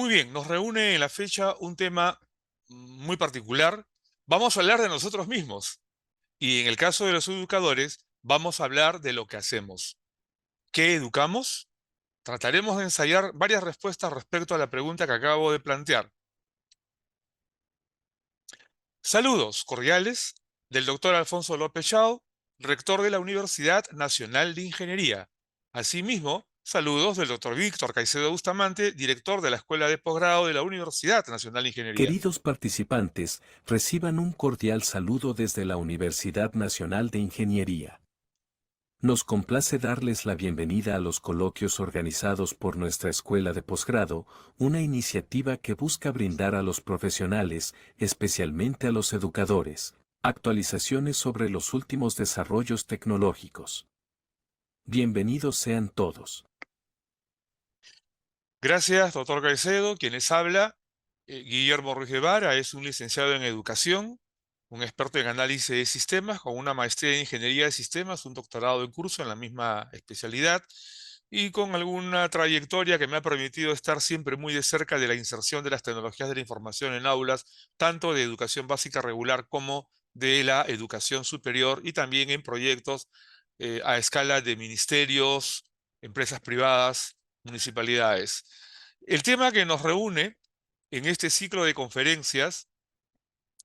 Muy bien, nos reúne en la fecha un tema muy particular. Vamos a hablar de nosotros mismos y en el caso de los educadores, vamos a hablar de lo que hacemos. ¿Qué educamos? Trataremos de ensayar varias respuestas respecto a la pregunta que acabo de plantear. Saludos cordiales del doctor Alfonso López Chao, rector de la Universidad Nacional de Ingeniería. Asimismo, saludos del doctor Víctor Caicedo Bustamante, director de la Escuela de Posgrado de la Universidad Nacional de Ingeniería. Queridos participantes, reciban un cordial saludo desde la Universidad Nacional de Ingeniería. Nos complace darles la bienvenida a los coloquios organizados por nuestra Escuela de Posgrado, una iniciativa que busca brindar a los profesionales, especialmente a los educadores, actualizaciones sobre los últimos desarrollos tecnológicos. Bienvenidos sean todos. Gracias, doctor Caicedo. Quien les habla, Guillermo Ruiz Guevara, es un licenciado en educación, un experto en análisis de sistemas, con una maestría en ingeniería de sistemas, un doctorado en curso en la misma especialidad y con alguna trayectoria que me ha permitido estar siempre muy de cerca de la inserción de las tecnologías de la información en aulas, tanto de educación básica regular como de la educación superior y también en proyectos a escala de ministerios, empresas privadas, municipalidades. El tema que nos reúne en este ciclo de conferencias,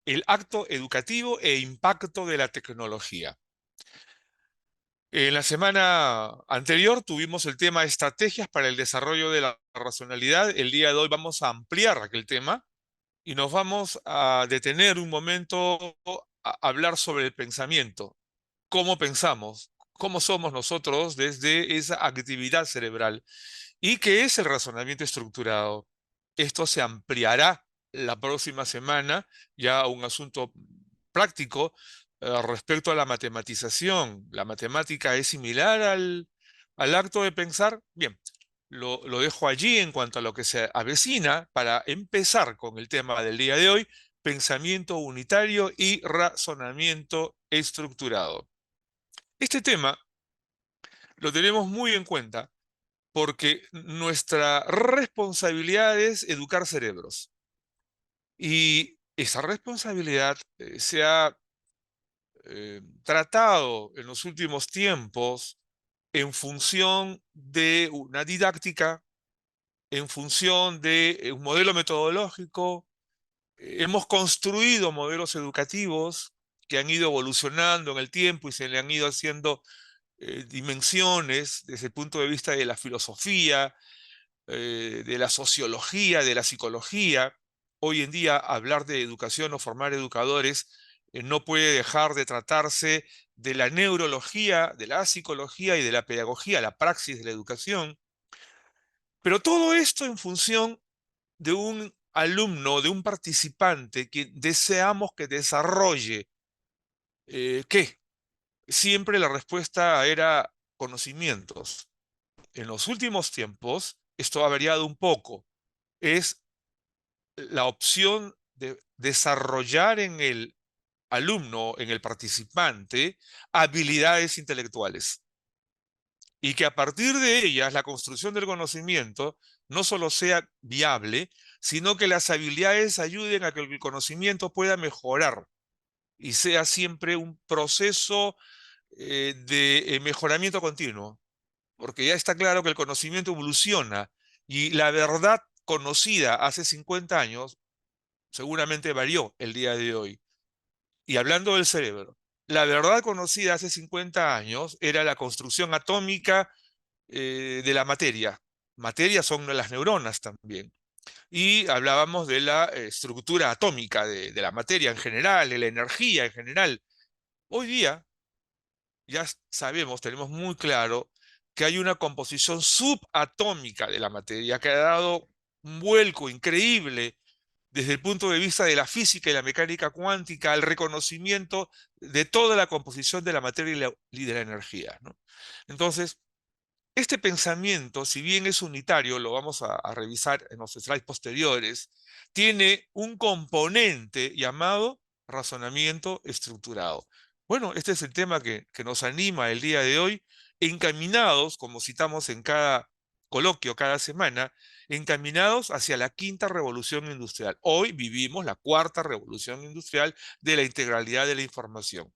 el acto educativo e impacto de la tecnología. En la semana anterior tuvimos el tema estrategias para el desarrollo de la racionalidad. El día de hoy vamos a ampliar aquel tema y nos vamos a detener un momento a hablar sobre el pensamiento. ¿Cómo pensamos? ¿Cómo somos nosotros desde esa actividad cerebral? ¿Y qué es el razonamiento estructurado? Esto se ampliará la próxima semana, ya a un asunto práctico respecto a la matematización. ¿La matemática es similar al acto de pensar? Bien, lo dejo allí en cuanto a lo que se avecina para empezar con el tema del día de hoy, pensamiento unitario y razonamiento estructurado. Este tema lo tenemos muy en cuenta porque nuestra responsabilidad es educar cerebros. Y esa responsabilidad se ha tratado en los últimos tiempos en función de una didáctica, en función de un modelo metodológico. Hemos construido modelos educativos que han ido evolucionando en el tiempo y se le han ido haciendo dimensiones desde el punto de vista de la filosofía, de la sociología, de la psicología. Hoy en día hablar de educación o formar educadores no puede dejar de tratarse de la neurología, de la psicología y de la pedagogía, la praxis de la educación. Pero todo esto en función de un alumno, de un participante que deseamos que desarrolle. ¿Qué? Siempre la respuesta era conocimientos. En los últimos tiempos, esto ha variado un poco. Es la opción de desarrollar en el alumno, en el participante, habilidades intelectuales. Y que a partir de ellas la construcción del conocimiento no solo sea viable, sino que las habilidades ayuden a que el conocimiento pueda mejorar y sea siempre un proceso de mejoramiento continuo. Porque ya está claro que el conocimiento evoluciona y la verdad conocida hace 50 años seguramente varió el día de hoy. Y hablando del cerebro, la verdad conocida hace 50 años era la construcción atómica de la materia. Materia son las neuronas también. Y hablábamos de la estructura atómica de la materia en general, de la energía en general. Hoy día ya sabemos, tenemos muy claro que hay una composición subatómica de la materia que ha dado un vuelco increíble desde el punto de vista de la física y la mecánica cuántica, al reconocimiento de toda la composición de la materia y de la energía, ¿no? Entonces, este pensamiento, si bien es unitario, lo vamos a revisar en los slides posteriores, tiene un componente llamado razonamiento estructurado. Bueno, este es el tema que nos anima el día de hoy, encaminados, como citamos en cada coloquio, cada semana, encaminados hacia la quinta revolución industrial. Hoy vivimos la cuarta revolución industrial de la integralidad de la información.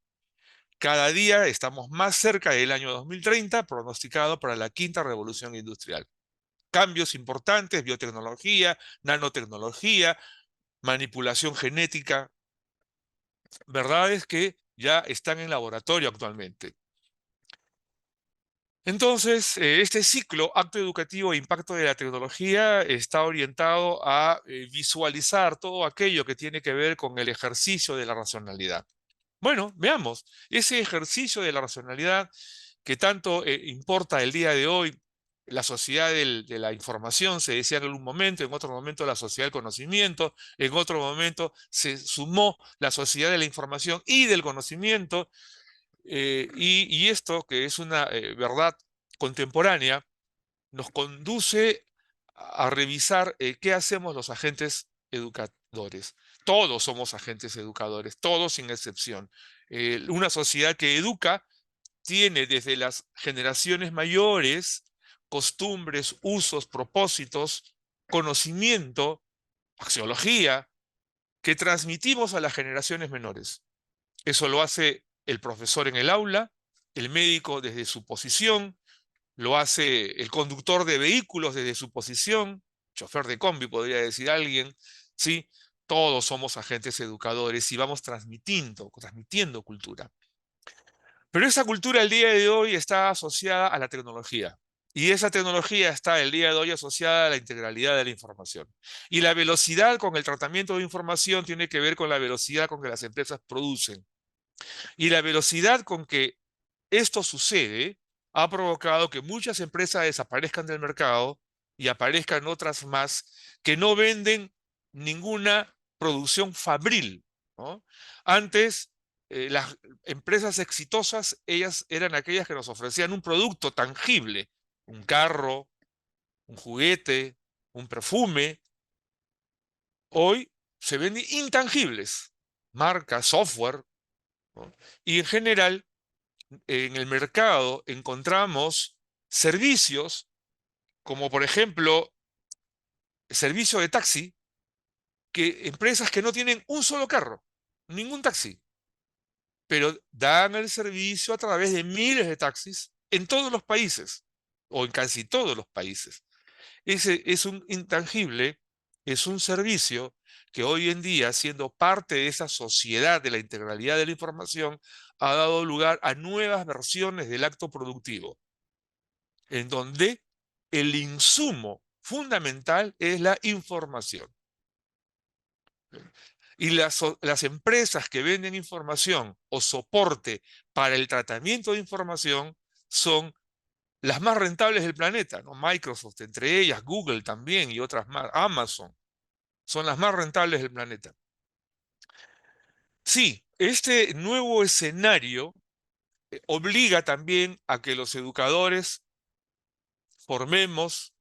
Cada día estamos más cerca del año 2030, pronosticado para la quinta revolución industrial. Cambios importantes, biotecnología, nanotecnología, manipulación genética, verdades que ya están en laboratorio actualmente. Entonces, este ciclo, acto educativo e impacto de la tecnología, está orientado a visualizar todo aquello que tiene que ver con el ejercicio de la racionalidad. Bueno, veamos, ese ejercicio de la racionalidad que tanto importa el día de hoy, la sociedad de la información, se decía en algún momento, en otro momento la sociedad del conocimiento, en otro momento se sumó la sociedad de la información y del conocimiento, y esto, que es una verdad contemporánea, nos conduce a revisar qué hacemos los agentes educadores. Todos somos agentes educadores, todos sin excepción. Una sociedad que educa tiene desde las generaciones mayores costumbres, usos, propósitos, conocimiento, axiología, que transmitimos a las generaciones menores. Eso lo hace el profesor en el aula, el médico desde su posición, lo hace el conductor de vehículos desde su posición, chofer de combi, podría decir alguien, ¿sí? Todos somos agentes educadores y vamos transmitiendo cultura. Pero esa cultura el día de hoy está asociada a la tecnología. Y esa tecnología está el día de hoy asociada a la integralidad de la información. Y la velocidad con el tratamiento de información tiene que ver con la velocidad con que las empresas producen. Y la velocidad con que esto sucede ha provocado que muchas empresas desaparezcan del mercado y aparezcan otras más que no venden ninguna producción fabril, ¿no? Antes, las empresas exitosas, ellas eran aquellas que nos ofrecían un producto tangible, un carro, un juguete, un perfume. Hoy se venden intangibles, marcas, software, ¿no? Y en general, en el mercado encontramos servicios como por ejemplo servicio de taxi, que empresas que no tienen un solo carro, ningún taxi, pero dan el servicio a través de miles de taxis en todos los países, o en casi todos los países. Ese es un intangible, es un servicio que hoy en día, siendo parte de esa sociedad de la integralidad de la información, ha dado lugar a nuevas versiones del acto productivo, en donde el insumo fundamental es la información. Y las empresas que venden información o soporte para el tratamiento de información son las más rentables del planeta, ¿no? Microsoft, entre ellas, Google también y otras más, Amazon, son las más rentables del planeta. Sí, este nuevo escenario obliga también a que los educadores formemos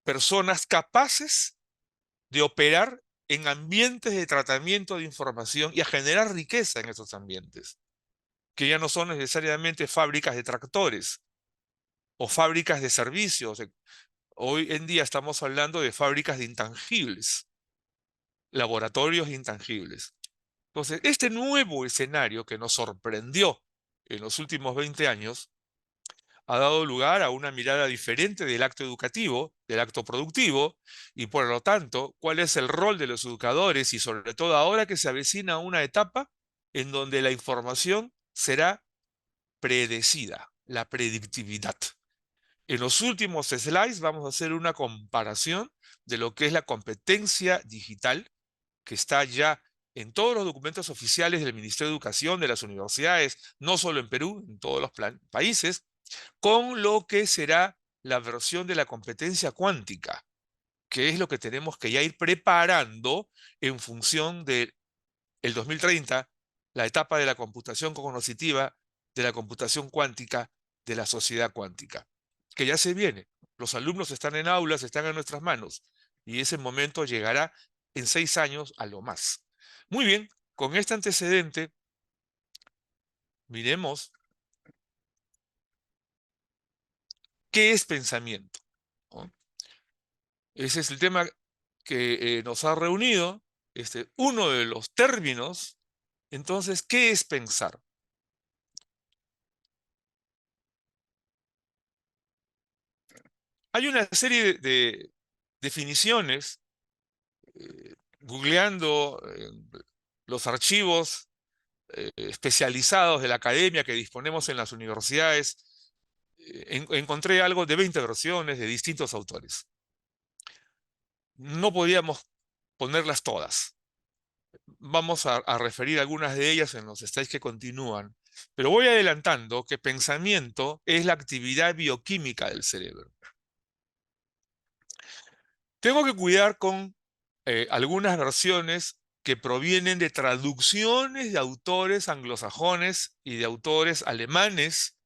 personas capaces de operar en ambientes de tratamiento de información y a generar riqueza en esos ambientes, que ya no son necesariamente fábricas de tractores o fábricas de servicios. Hoy en día estamos hablando de fábricas de intangibles, laboratorios intangibles. Entonces, este nuevo escenario que nos sorprendió en los últimos 20 años ha dado lugar a una mirada diferente del acto educativo, del acto productivo, y por lo tanto, cuál es el rol de los educadores y sobre todo ahora que se avecina una etapa en donde la información será predecida, la predictividad. En los últimos slides vamos a hacer una comparación de lo que es la competencia digital, que está ya en todos los documentos oficiales del Ministerio de Educación, de las universidades, no solo en Perú, en todos los países, con lo que será la versión de la competencia cuántica, que es lo que tenemos que ya ir preparando en función del 2030, la etapa de la computación cognitiva, de la computación cuántica, de la sociedad cuántica, que ya se viene. Los alumnos están en aulas, están en nuestras manos, y ese momento llegará en 6 años a lo más. Muy bien, con este antecedente, miremos qué es pensamiento, ¿no? Ese es el tema que nos ha reunido, uno de los términos. Entonces, ¿qué es pensar? Hay una serie de definiciones, googleando los archivos especializados de la academia que disponemos en las universidades, encontré algo de 20 versiones de distintos autores. No podíamos ponerlas todas. Vamos a referir algunas de ellas en los slides que continúan. Pero voy adelantando que pensamiento es la actividad bioquímica del cerebro. Tengo que cuidar con algunas versiones que provienen de traducciones de autores anglosajones y de autores alemanes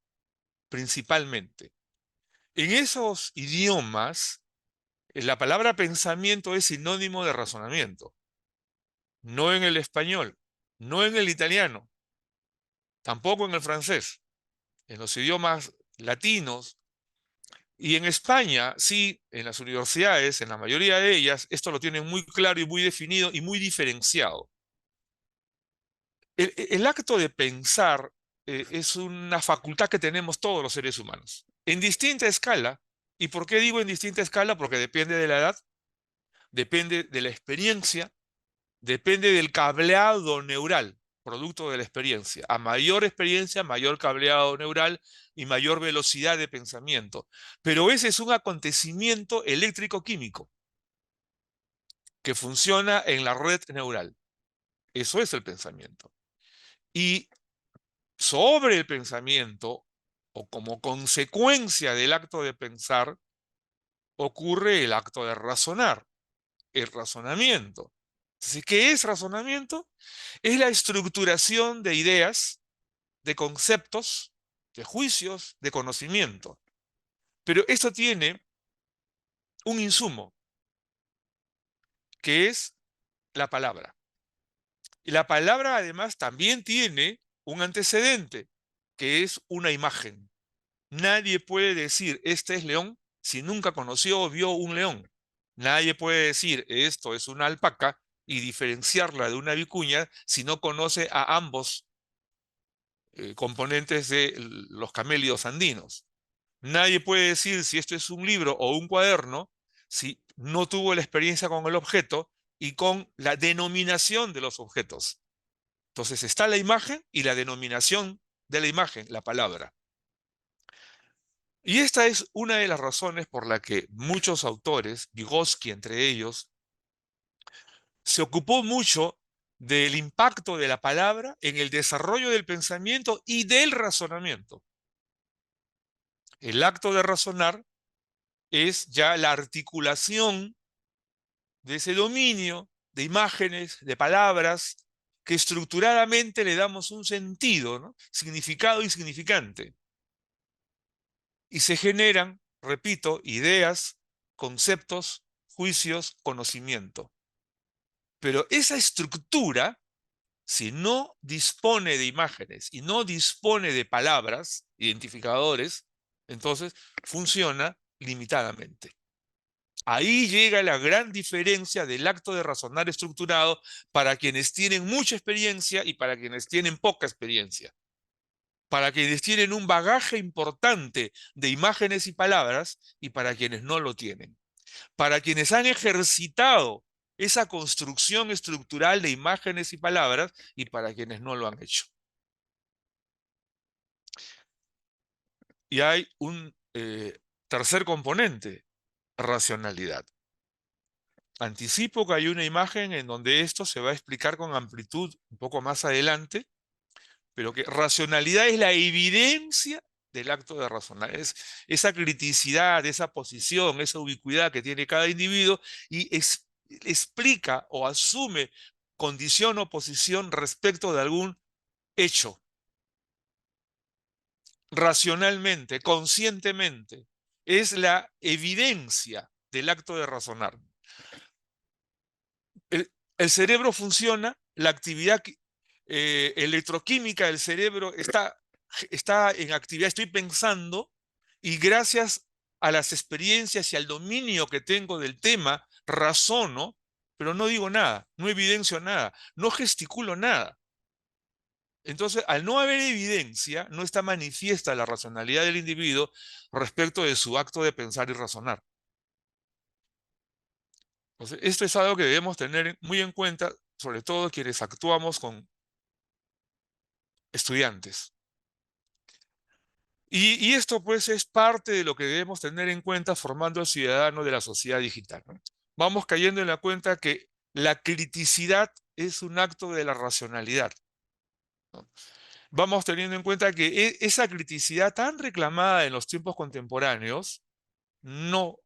principalmente. En esos idiomas, la palabra pensamiento es sinónimo de razonamiento, no en el español, no en el italiano, tampoco en el francés. En los idiomas latinos y en España, sí, en las universidades, en la mayoría de ellas, esto lo tienen muy claro y muy definido y muy diferenciado. El acto de pensar es una facultad que tenemos todos los seres humanos, en distinta escala. ¿Y por qué digo en distinta escala? Porque depende de la edad, depende de la experiencia, depende del cableado neural, producto de la experiencia. A mayor experiencia, mayor cableado neural y mayor velocidad de pensamiento. Pero ese es un acontecimiento eléctrico-químico que funciona en la red neural. Eso es el pensamiento. Y sobre el pensamiento, o como consecuencia del acto de pensar, ocurre el acto de razonar, el razonamiento. Entonces, ¿qué es razonamiento? Es la estructuración de ideas, de conceptos, de juicios, de conocimiento. Pero esto tiene un insumo, que es la palabra. Y la palabra además también tiene un antecedente, que es una imagen. Nadie puede decir, este es león, si nunca conoció o vio un león. Nadie puede decir, esto es una alpaca, y diferenciarla de una vicuña si no conoce a ambos componentes de los camélidos andinos. Nadie puede decir si esto es un libro o un cuaderno si no tuvo la experiencia con el objeto y con la denominación de los objetos. Entonces está la imagen y la denominación de la imagen, la palabra. Y esta es una de las razones por la que muchos autores, Vygotsky entre ellos, se ocupó mucho del impacto de la palabra en el desarrollo del pensamiento y del razonamiento. El acto de razonar es ya la articulación de ese dominio de imágenes, de palabras, que estructuradamente le damos un sentido, ¿no? Significado y significante. Y se generan, repito, ideas, conceptos, juicios, conocimiento. Pero esa estructura, si no dispone de imágenes y no dispone de palabras, identificadores, entonces funciona limitadamente. Ahí llega la gran diferencia del acto de razonar estructurado para quienes tienen mucha experiencia y para quienes tienen poca experiencia. Para quienes tienen un bagaje importante de imágenes y palabras y para quienes no lo tienen. Para quienes han ejercitado esa construcción estructural de imágenes y palabras y para quienes no lo han hecho. Y hay un tercer componente, racionalidad. Anticipo que hay una imagen en donde esto se va a explicar con amplitud un poco más adelante, pero que racionalidad es la evidencia del acto de razonar, es esa criticidad, esa posición, esa ubicuidad que tiene cada individuo y explica o asume condición o posición respecto de algún hecho, racionalmente, conscientemente, es la evidencia del acto de razonar. El cerebro funciona, la actividad electroquímica del cerebro está en actividad, estoy pensando, y gracias a las experiencias y al dominio que tengo del tema, razono, pero no digo nada, no evidencio nada, no gesticulo nada. Entonces, al no haber evidencia, no está manifiesta la racionalidad del individuo respecto de su acto de pensar y razonar. Entonces, esto es algo que debemos tener muy en cuenta, sobre todo quienes actuamos con estudiantes. Y esto pues es parte de lo que debemos tener en cuenta formando al ciudadano de la sociedad digital, ¿no? Vamos cayendo en la cuenta que la criticidad es un acto de la racionalidad, ¿no? Vamos teniendo en cuenta que esa criticidad tan reclamada en los tiempos contemporáneos no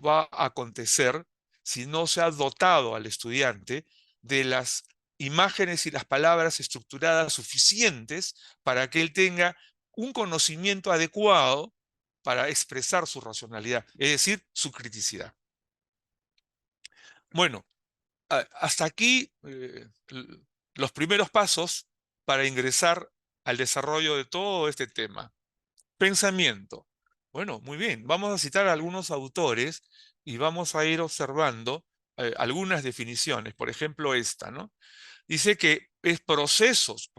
va a acontecer si no se ha dotado al estudiante de las imágenes y las palabras estructuradas suficientes para que él tenga un conocimiento adecuado para expresar su racionalidad, es decir, su criticidad. Bueno, hasta aquí los primeros pasos para ingresar al desarrollo de todo este tema. Pensamiento. Bueno, muy bien. Vamos a citar a algunos autores y vamos a ir observando algunas definiciones. Por ejemplo, esta, ¿no? Dice que es procesos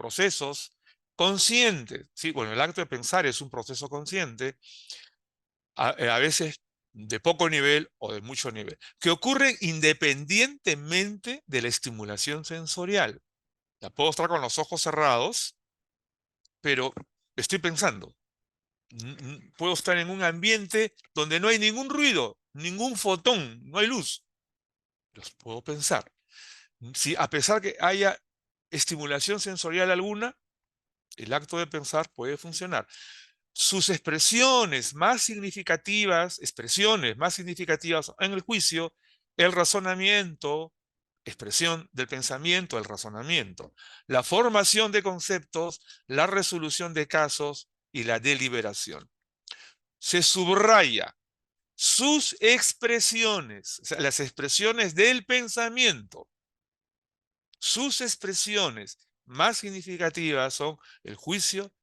conscientes. Sí, bueno, el acto de pensar es un proceso consciente, a veces de poco nivel o de mucho nivel, que ocurre independientemente de la estimulación sensorial. Ya puedo estar con los ojos cerrados, pero estoy pensando. Puedo estar en un ambiente donde no hay ningún ruido, ningún fotón, no hay luz. Los puedo pensar. Si a pesar que haya estimulación sensorial alguna, el acto de pensar puede funcionar. Sus expresiones más significativas en el juicio, el razonamiento, expresión del pensamiento, el razonamiento, la formación de conceptos, la resolución de casos y la deliberación. Se subraya sus expresiones, o sea, las expresiones del pensamiento. Sus expresiones más significativas son el juicio,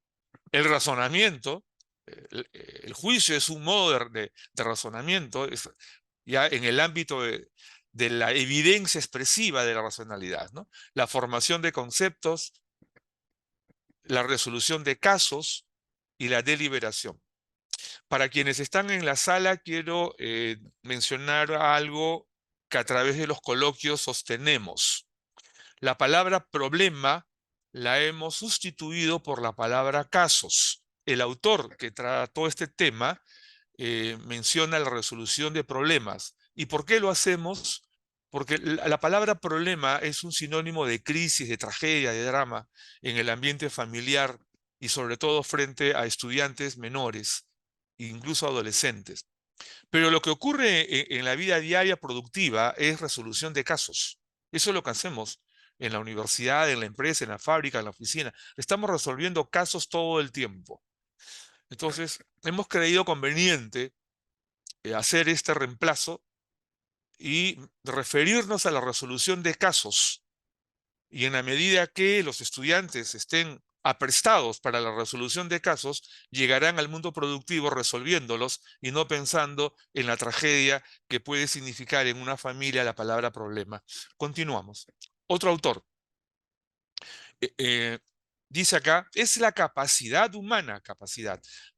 el razonamiento. El juicio es un modo de razonamiento, ya en el ámbito de la evidencia expresiva de la racionalidad, ¿no? La formación de conceptos, la resolución de casos y la deliberación. Para quienes están en la sala, quiero mencionar algo que a través de los coloquios sostenemos. La palabra problema la hemos sustituido por la palabra casos. El autor que trató este tema menciona la resolución de problemas. ¿Y por qué lo hacemos? Porque la palabra problema es un sinónimo de crisis, de tragedia, de drama en el ambiente familiar y sobre todo frente a estudiantes menores, incluso adolescentes. Pero lo que ocurre en la vida diaria productiva es resolución de casos. Eso es lo que hacemos en la universidad, en la empresa, en la fábrica, en la oficina. Estamos resolviendo casos todo el tiempo. Entonces, hemos creído conveniente hacer este reemplazo y referirnos a la resolución de casos. Y en la medida que los estudiantes estén aprestados para la resolución de casos, llegarán al mundo productivo resolviéndolos y no pensando en la tragedia que puede significar en una familia la palabra problema. Continuamos. Otro autor dice acá, es la capacidad humana,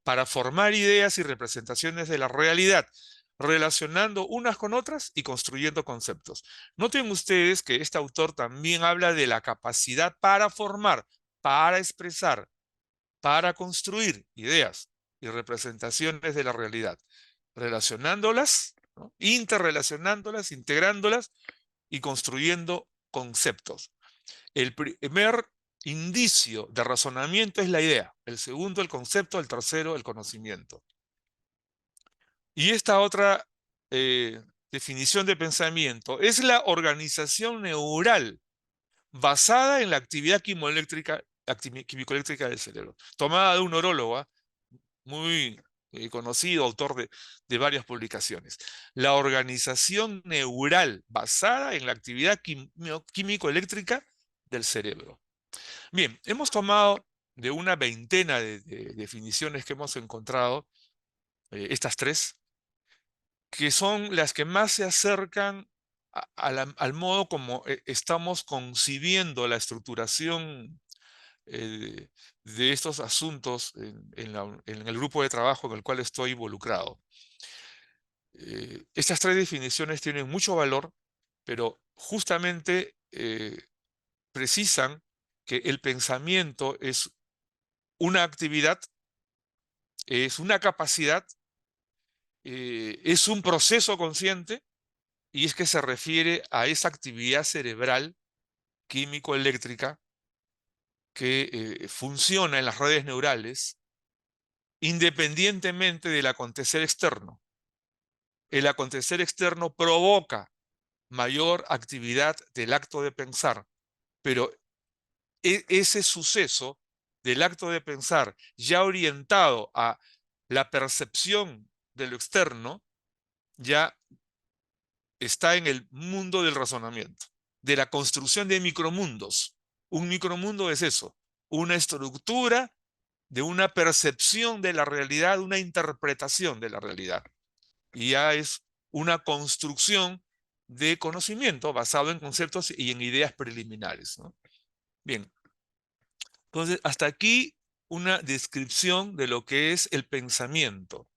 para formar ideas y representaciones de la realidad, relacionando unas con otras y construyendo conceptos. Noten ustedes que este autor también habla de la capacidad para formar, para expresar, para construir ideas y representaciones de la realidad, relacionándolas, ¿no? Interrelacionándolas, integrándolas y construyendo conceptos. El primer indicio de razonamiento es la idea, el segundo el concepto, el tercero el conocimiento. Y esta otra definición de pensamiento es la organización neural basada en la actividad químico-eléctrica del cerebro, tomada de un neurólogo muy conocido, autor de varias publicaciones. La organización neural basada en la actividad químico-eléctrica del cerebro. Bien, hemos tomado de una veintena de definiciones que hemos encontrado estas tres, que son las que más se acercan al modo como estamos concibiendo la estructuración de estos asuntos en el grupo de trabajo en el cual estoy involucrado. Estas tres definiciones tienen mucho valor, pero justamente precisan que el pensamiento es una actividad, es una capacidad, es un proceso consciente, y es que se refiere a esa actividad cerebral químico-eléctrica que funciona en las redes neurales independientemente del acontecer externo. El acontecer externo provoca mayor actividad del acto de pensar, pero ese suceso del acto de pensar ya orientado a la percepción de lo externo ya está en el mundo del razonamiento, de la construcción de micromundos. Un micromundo es eso, una estructura de una percepción de la realidad, una interpretación de la realidad. Y ya es una construcción de conocimiento basado en conceptos y en ideas preliminares, ¿no? Bien, entonces hasta aquí una descripción de lo que es el pensamiento,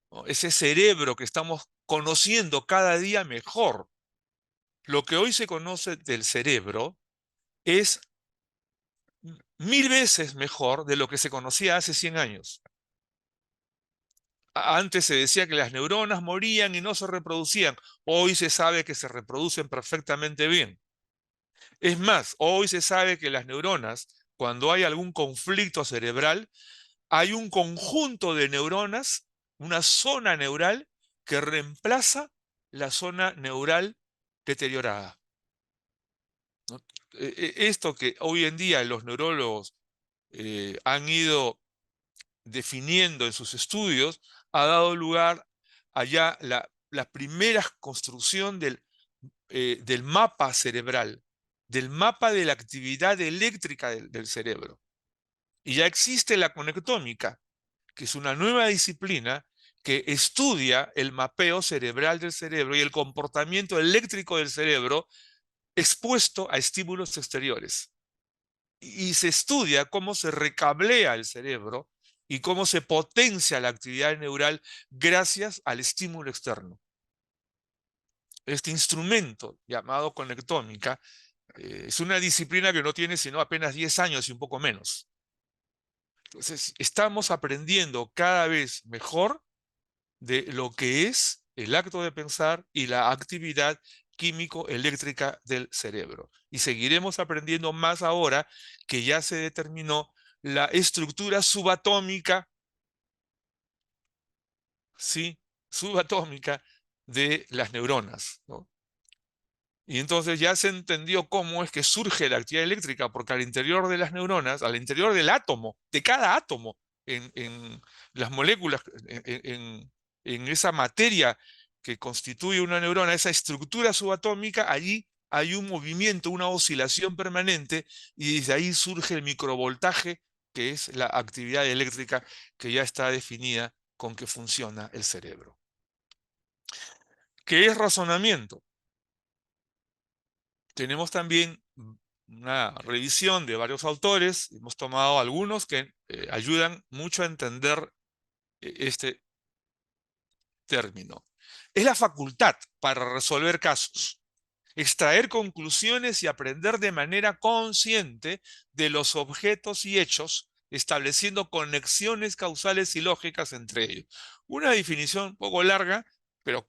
¿no? Ese cerebro que estamos conociendo cada día mejor. Lo que hoy se conoce del cerebro es 1000 veces mejor de lo que se conocía hace 100 años. Antes se decía que las neuronas morían y no se reproducían. Hoy se sabe que se reproducen perfectamente bien. Es más, hoy se sabe que las neuronas, cuando hay algún conflicto cerebral, hay un conjunto de neuronas, una zona neural que reemplaza la zona neural deteriorada, ¿no? Esto que hoy en día los neurólogos han ido definiendo en sus estudios ha dado lugar a ya la primera construcción del mapa cerebral, del mapa de la actividad eléctrica del cerebro. Y ya existe la conectómica, que es una nueva disciplina que estudia el mapeo cerebral del cerebro y el comportamiento eléctrico del cerebro expuesto a estímulos exteriores. Y se estudia cómo se recablea el cerebro y cómo se potencia la actividad neural gracias al estímulo externo. Este instrumento llamado conectómica es una disciplina que no tiene sino apenas 10 años y un poco menos. Entonces, estamos aprendiendo cada vez mejor de lo que es el acto de pensar y la actividad químico-eléctrica del cerebro. Y seguiremos aprendiendo más ahora que ya se determinó la estructura subatómica, ¿sí? Subatómica de las neuronas, ¿no? Y entonces ya se entendió cómo es que surge la actividad eléctrica, porque al interior de las neuronas, al interior del átomo, de cada átomo, en las moléculas, en esa materia que constituye una neurona, esa estructura subatómica, allí hay un movimiento, una oscilación permanente, y desde ahí surge el microvoltaje, que es la actividad eléctrica que ya está definida con que funciona el cerebro. ¿Qué es razonamiento? Tenemos también una revisión de varios autores, hemos tomado algunos que ayudan mucho a entender este término. Es la facultad para resolver casos, extraer conclusiones y aprender de manera consciente de los objetos y hechos, estableciendo conexiones causales y lógicas entre ellos. Una definición un poco larga, pero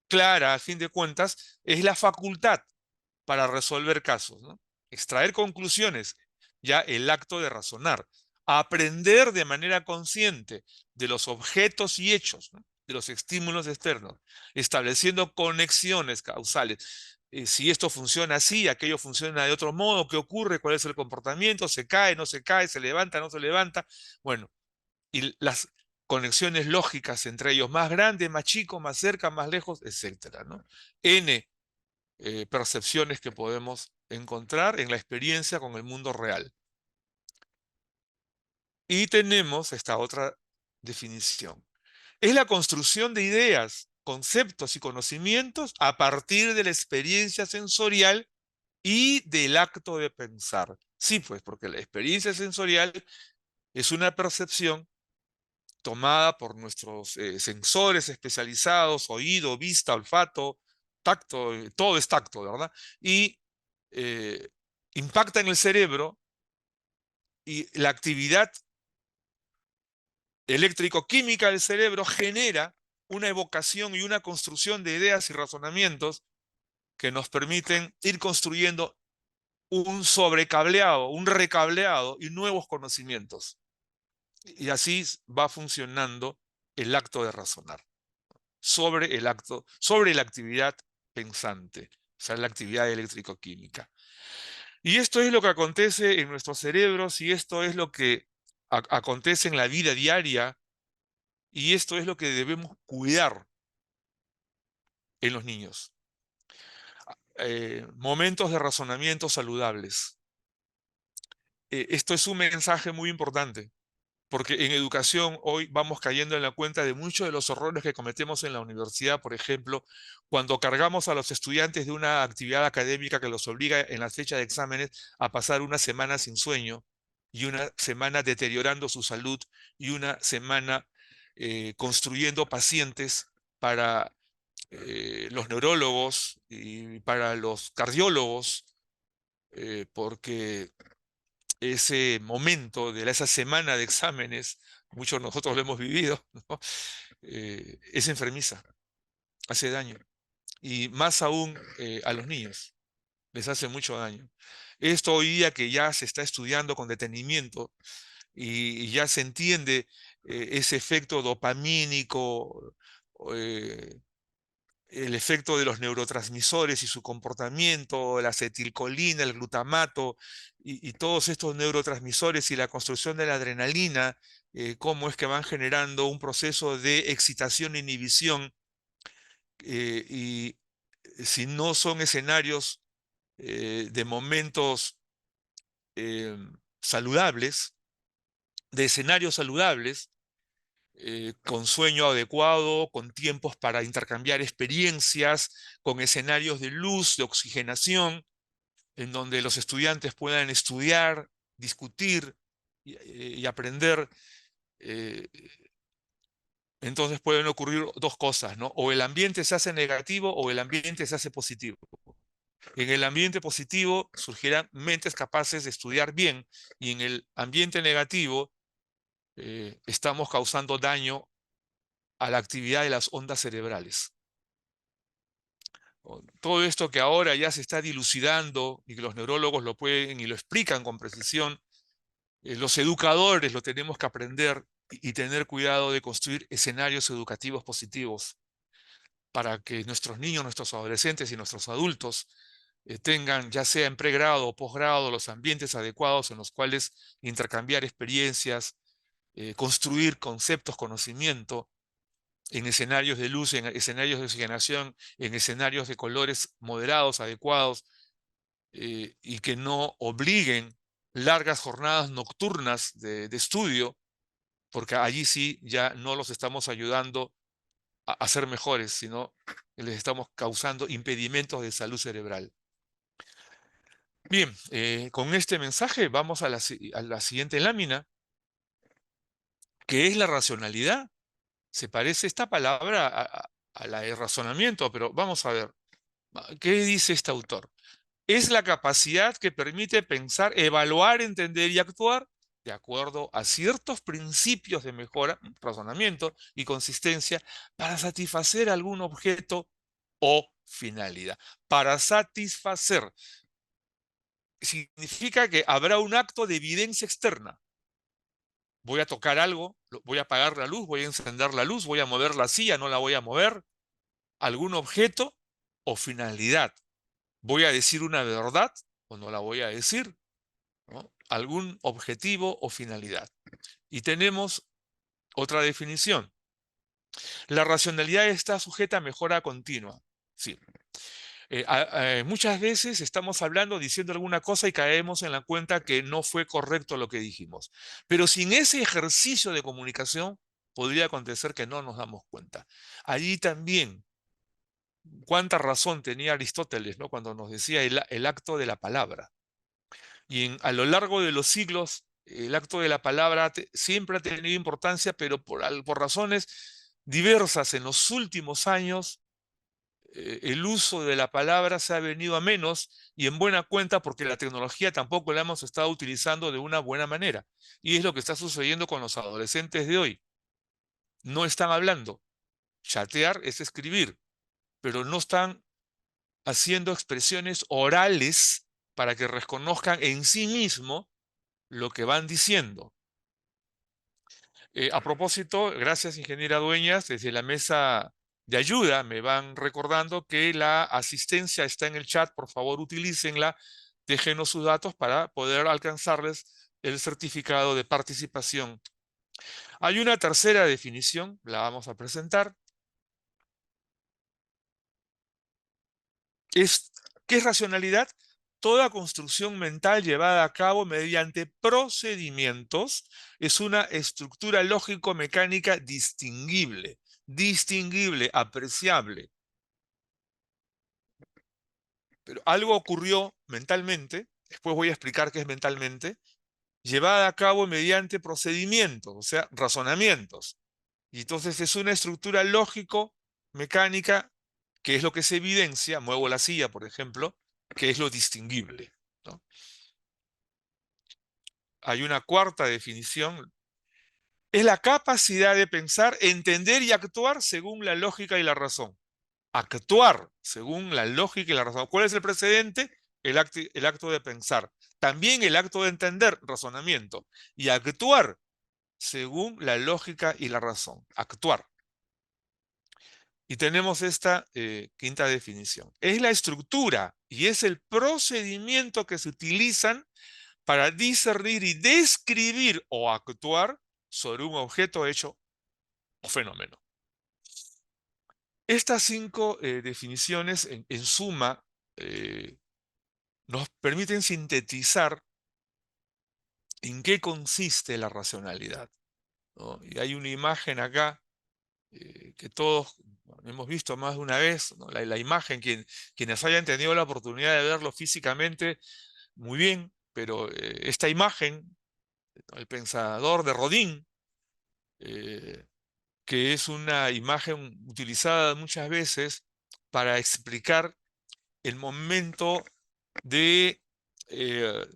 clara a fin de cuentas, es la facultad para resolver casos, ¿no? Extraer conclusiones, ya el acto de razonar, aprender de manera consciente de los objetos y hechos, ¿no? De los estímulos externos, estableciendo conexiones causales. Si esto funciona así, aquello funciona de otro modo, ¿qué ocurre? ¿Cuál es el comportamiento? ¿Se cae? ¿No se cae? ¿Se levanta? ¿No se levanta? Bueno, y las conexiones lógicas entre ellos, más grande, más chico, más cerca, más lejos, etcétera, ¿no? N percepciones que podemos encontrar en la experiencia con el mundo real. Y tenemos esta otra definición. Es la construcción de ideas, conceptos y conocimientos a partir de la experiencia sensorial y del acto de pensar. Sí, pues, porque la experiencia sensorial es una percepción tomada por nuestros sensores especializados, oído, vista, olfato, tacto, todo es tacto, ¿verdad? Y eh, impacta en el cerebro y la actividad eléctrico-química del cerebro genera una evocación y una construcción de ideas y razonamientos que nos permiten ir construyendo un sobrecableado, un recableado y nuevos conocimientos. Y así va funcionando el acto de razonar sobre el acto, sobre la actividad pensante, o sea, la actividad eléctrico-química. Y esto es lo que acontece en nuestros cerebros y esto es lo que acontece en la vida diaria y esto es lo que debemos cuidar en los niños. Momentos de razonamiento saludables. Esto es un mensaje muy importante. Porque en educación hoy vamos cayendo en la cuenta de muchos de los errores que cometemos en la universidad, por ejemplo, cuando cargamos a los estudiantes de una actividad académica que los obliga en la fecha de exámenes a pasar una semana sin sueño y una semana deteriorando su salud y una semana construyendo pacientes para los neurólogos y para los cardiólogos, porque ese momento de esa semana de exámenes, muchos de nosotros lo hemos vivido, ¿no? Es enfermiza, hace daño. Y más aún a los niños, les hace mucho daño. Esto hoy día que ya se está estudiando con detenimiento y ya se entiende ese efecto dopamínico, eh, el efecto de los neurotransmisores y su comportamiento, la acetilcolina, el glutamato y todos estos neurotransmisores y la construcción de la adrenalina, cómo es que van generando un proceso de excitación e inhibición y si no son escenarios de momentos eh, saludables, de escenarios saludables, con sueño adecuado, con tiempos para intercambiar experiencias, con escenarios de luz, de oxigenación, en donde los estudiantes puedan estudiar, discutir y aprender. eh, entonces pueden ocurrir dos cosas, ¿no? O el ambiente se hace negativo o el ambiente se hace positivo. En el ambiente positivo surgirán mentes capaces de estudiar bien y en el ambiente negativo estamos causando daño a la actividad de las ondas cerebrales. Todo esto que ahora ya se está dilucidando y que los neurólogos lo pueden y lo explican con precisión, los educadores lo tenemos que aprender y tener cuidado de construir escenarios educativos positivos para que nuestros niños, nuestros adolescentes y nuestros adultos tengan, ya sea en pregrado o posgrado, los ambientes adecuados en los cuales intercambiar experiencias, construir conceptos, conocimiento en escenarios de luz, en escenarios de oxigenación, en escenarios de colores moderados, adecuados, y que no obliguen largas jornadas nocturnas de estudio, porque allí sí ya no los estamos ayudando a ser mejores, sino que les estamos causando impedimentos de salud cerebral. Bien, con este mensaje vamos a la siguiente lámina, que es la racionalidad. Se parece esta palabra a la de razonamiento, pero vamos a ver, ¿qué dice este autor? Es la capacidad que permite pensar, evaluar, entender y actuar de acuerdo a ciertos principios de mejora, razonamiento y consistencia para satisfacer algún objeto o finalidad. Para satisfacer significa que habrá un acto de evidencia externa. Voy a tocar algo, voy a apagar la luz, voy a encender la luz, voy a mover la silla, no la voy a mover. Algún objeto o finalidad. Voy a decir una verdad o no la voy a decir, ¿no? Algún objetivo o finalidad. Y tenemos otra definición. La racionalidad está sujeta a mejora continua. Sí. Muchas veces estamos hablando, diciendo alguna cosa y caemos en la cuenta que no fue correcto lo que dijimos. Pero sin ese ejercicio de comunicación, podría acontecer que no nos damos cuenta. Allí también, cuánta razón tenía Aristóteles, ¿no? Cuando nos decía el acto de la palabra. Y a lo largo de los siglos, el acto de la palabra siempre ha tenido importancia, pero por razones diversas en los últimos años, el uso de la palabra se ha venido a menos y en buena cuenta porque la tecnología tampoco la hemos estado utilizando de una buena manera. Y es lo que está sucediendo con los adolescentes de hoy. No están hablando. Chatear es escribir, pero no están haciendo expresiones orales para que reconozcan en sí mismo lo que van diciendo. A propósito, gracias, ingeniera Dueñas, desde la mesa de ayuda me van recordando que la asistencia está en el chat, por favor utilícenla, déjenos sus datos para poder alcanzarles el certificado de participación. Hay una tercera definición, la vamos a presentar. ¿Qué es racionalidad? Toda construcción mental llevada a cabo mediante procedimientos es una estructura lógico-mecánica distinguible, apreciable. Pero algo ocurrió mentalmente, después voy a explicar qué es mentalmente, llevada a cabo mediante procedimientos, o sea, razonamientos. Y entonces es una estructura lógico-mecánica que es lo que se evidencia, muevo la silla, por ejemplo, que es lo distinguible, ¿no? Hay una cuarta definición. Es la capacidad de pensar, entender y actuar según la lógica y la razón. Actuar según la lógica y la razón. ¿Cuál es el precedente? El acto de pensar. También el acto de entender, razonamiento. Y actuar según la lógica y la razón. Actuar. Y tenemos esta quinta definición. Es la estructura y es el procedimiento que se utilizan para discernir y describir o actuar sobre un objeto, hecho o fenómeno. Estas cinco definiciones, en suma, nos permiten sintetizar en qué consiste la racionalidad, ¿no? Y hay una imagen acá que todos hemos visto más de una vez, ¿no? La imagen, quienes hayan tenido la oportunidad de verlo físicamente, muy bien, pero esta imagen, ¿no? El pensador de Rodin, eh, que es una imagen utilizada muchas veces para explicar el momento de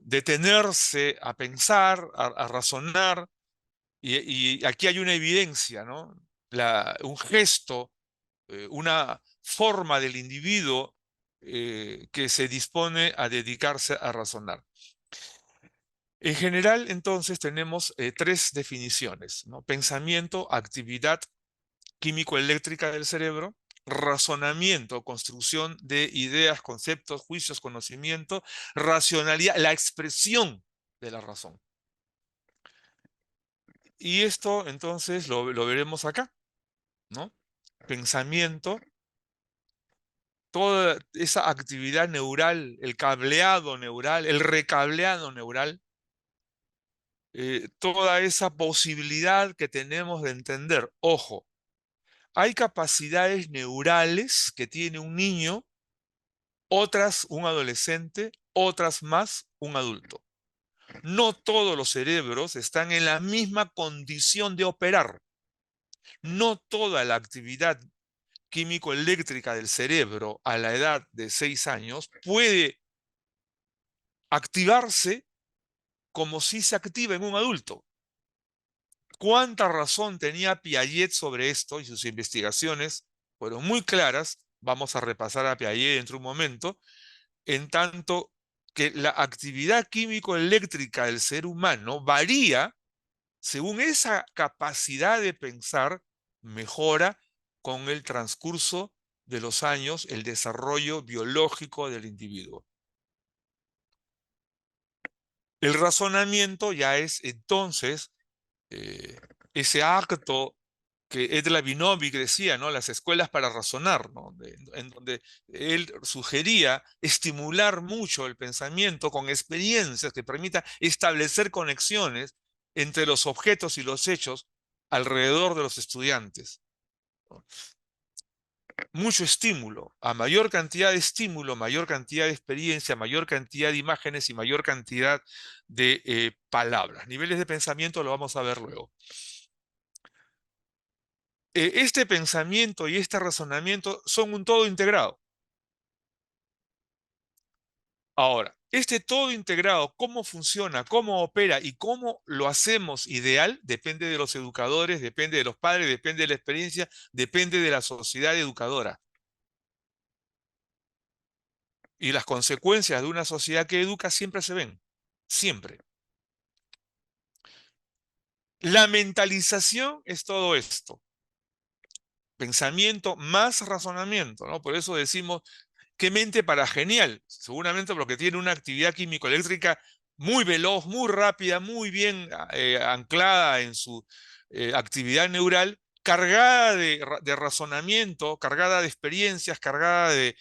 detenerse a pensar, a razonar, y aquí hay una evidencia, ¿no? Un gesto, una forma del individuo que se dispone a dedicarse a razonar. En general, entonces, tenemos tres definiciones, ¿no? Pensamiento, actividad químico-eléctrica del cerebro, razonamiento, construcción de ideas, conceptos, juicios, conocimiento, racionalidad, la expresión de la razón. Y esto entonces lo veremos acá, ¿no? Pensamiento, toda esa actividad neural, el cableado neural, el recableado neural, toda esa posibilidad que tenemos de entender. Ojo, hay capacidades neurales que tiene un niño, otras un adolescente, otras más un adulto. No todos los cerebros están en la misma condición de operar. No toda la actividad químico-eléctrica del cerebro a la edad de 6 años puede activarse como si se activa en un adulto. ¿Cuánta razón tenía Piaget sobre esto? Y sus investigaciones fueron muy claras. Vamos a repasar a Piaget dentro de un momento. En tanto que la actividad químico-eléctrica del ser humano varía según esa capacidad de pensar mejora con el transcurso de los años, el desarrollo biológico del individuo. El razonamiento ya es entonces ese acto que Edla Vinovic decía, ¿no? Las escuelas para razonar, ¿no? En donde él sugería estimular mucho el pensamiento con experiencias que permitan establecer conexiones entre los objetos y los hechos alrededor de los estudiantes. Mucho estímulo. A mayor cantidad de estímulo, mayor cantidad de experiencia, mayor cantidad de imágenes y mayor cantidad de palabras. Niveles de pensamiento lo vamos a ver luego. Este pensamiento y este razonamiento son un todo integrado. Ahora, este todo integrado, cómo funciona, cómo opera y cómo lo hacemos ideal, depende de los educadores, depende de los padres, depende de la experiencia, depende de la sociedad educadora. Y las consecuencias de una sociedad que educa siempre se ven, siempre. La mentalización es todo esto. Pensamiento más razonamiento, ¿no? Por eso decimos, ¿qué mente para genial? Seguramente porque tiene una actividad químico-eléctrica muy veloz, muy rápida, muy bien anclada en su actividad neural, cargada de razonamiento, cargada de experiencias, cargada de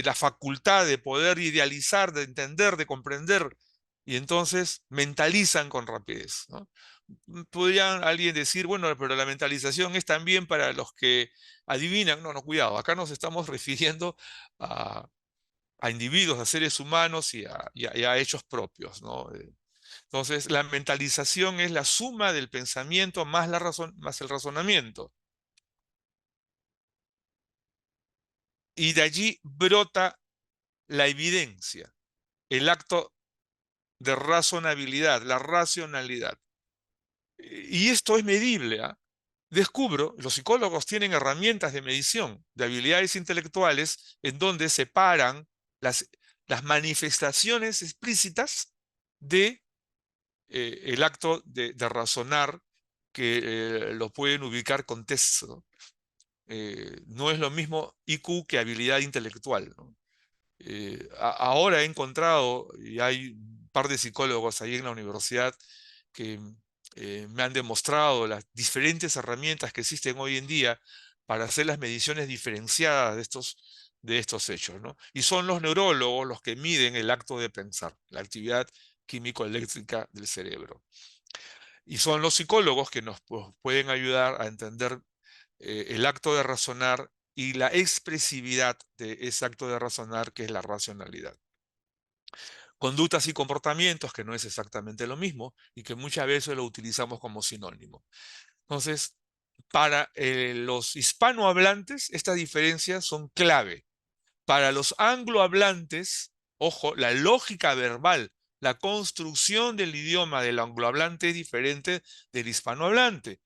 la facultad de poder idealizar, de entender, de comprender, y entonces mentalizan con rapidez, ¿no? Podría alguien decir, bueno, pero la mentalización es también para los que adivinan. No, no, cuidado, acá nos estamos refiriendo a, a individuos, a seres humanos y a hechos propios, ¿no? Entonces, la mentalización es la suma del pensamiento más, más el razonamiento. Y de allí brota la evidencia, el acto de razonabilidad, la racionalidad. Y esto es medible, ¿ah? Descubro, los psicólogos tienen herramientas de medición de habilidades intelectuales en donde separan las, las manifestaciones explícitas de el acto de razonar, que lo pueden ubicar con test, ¿no? No es lo mismo IQ que habilidad intelectual, ¿no? Ahora he encontrado, y hay un par de psicólogos ahí en la universidad que me han demostrado las diferentes herramientas que existen hoy en día para hacer las mediciones diferenciadas de estos hechos, ¿no? Y son los neurólogos los que miden el acto de pensar, la actividad químico-eléctrica del cerebro. Y son los psicólogos que nos pues, pueden ayudar a entender el acto de razonar y la expresividad de ese acto de razonar, que es la racionalidad. Conductas y comportamientos, que no es exactamente lo mismo y que muchas veces lo utilizamos como sinónimo. Entonces, para los hispanohablantes, estas diferencias son clave. Para los anglohablantes, ojo, la lógica verbal, la construcción del idioma del anglohablante es diferente del hispanohablante.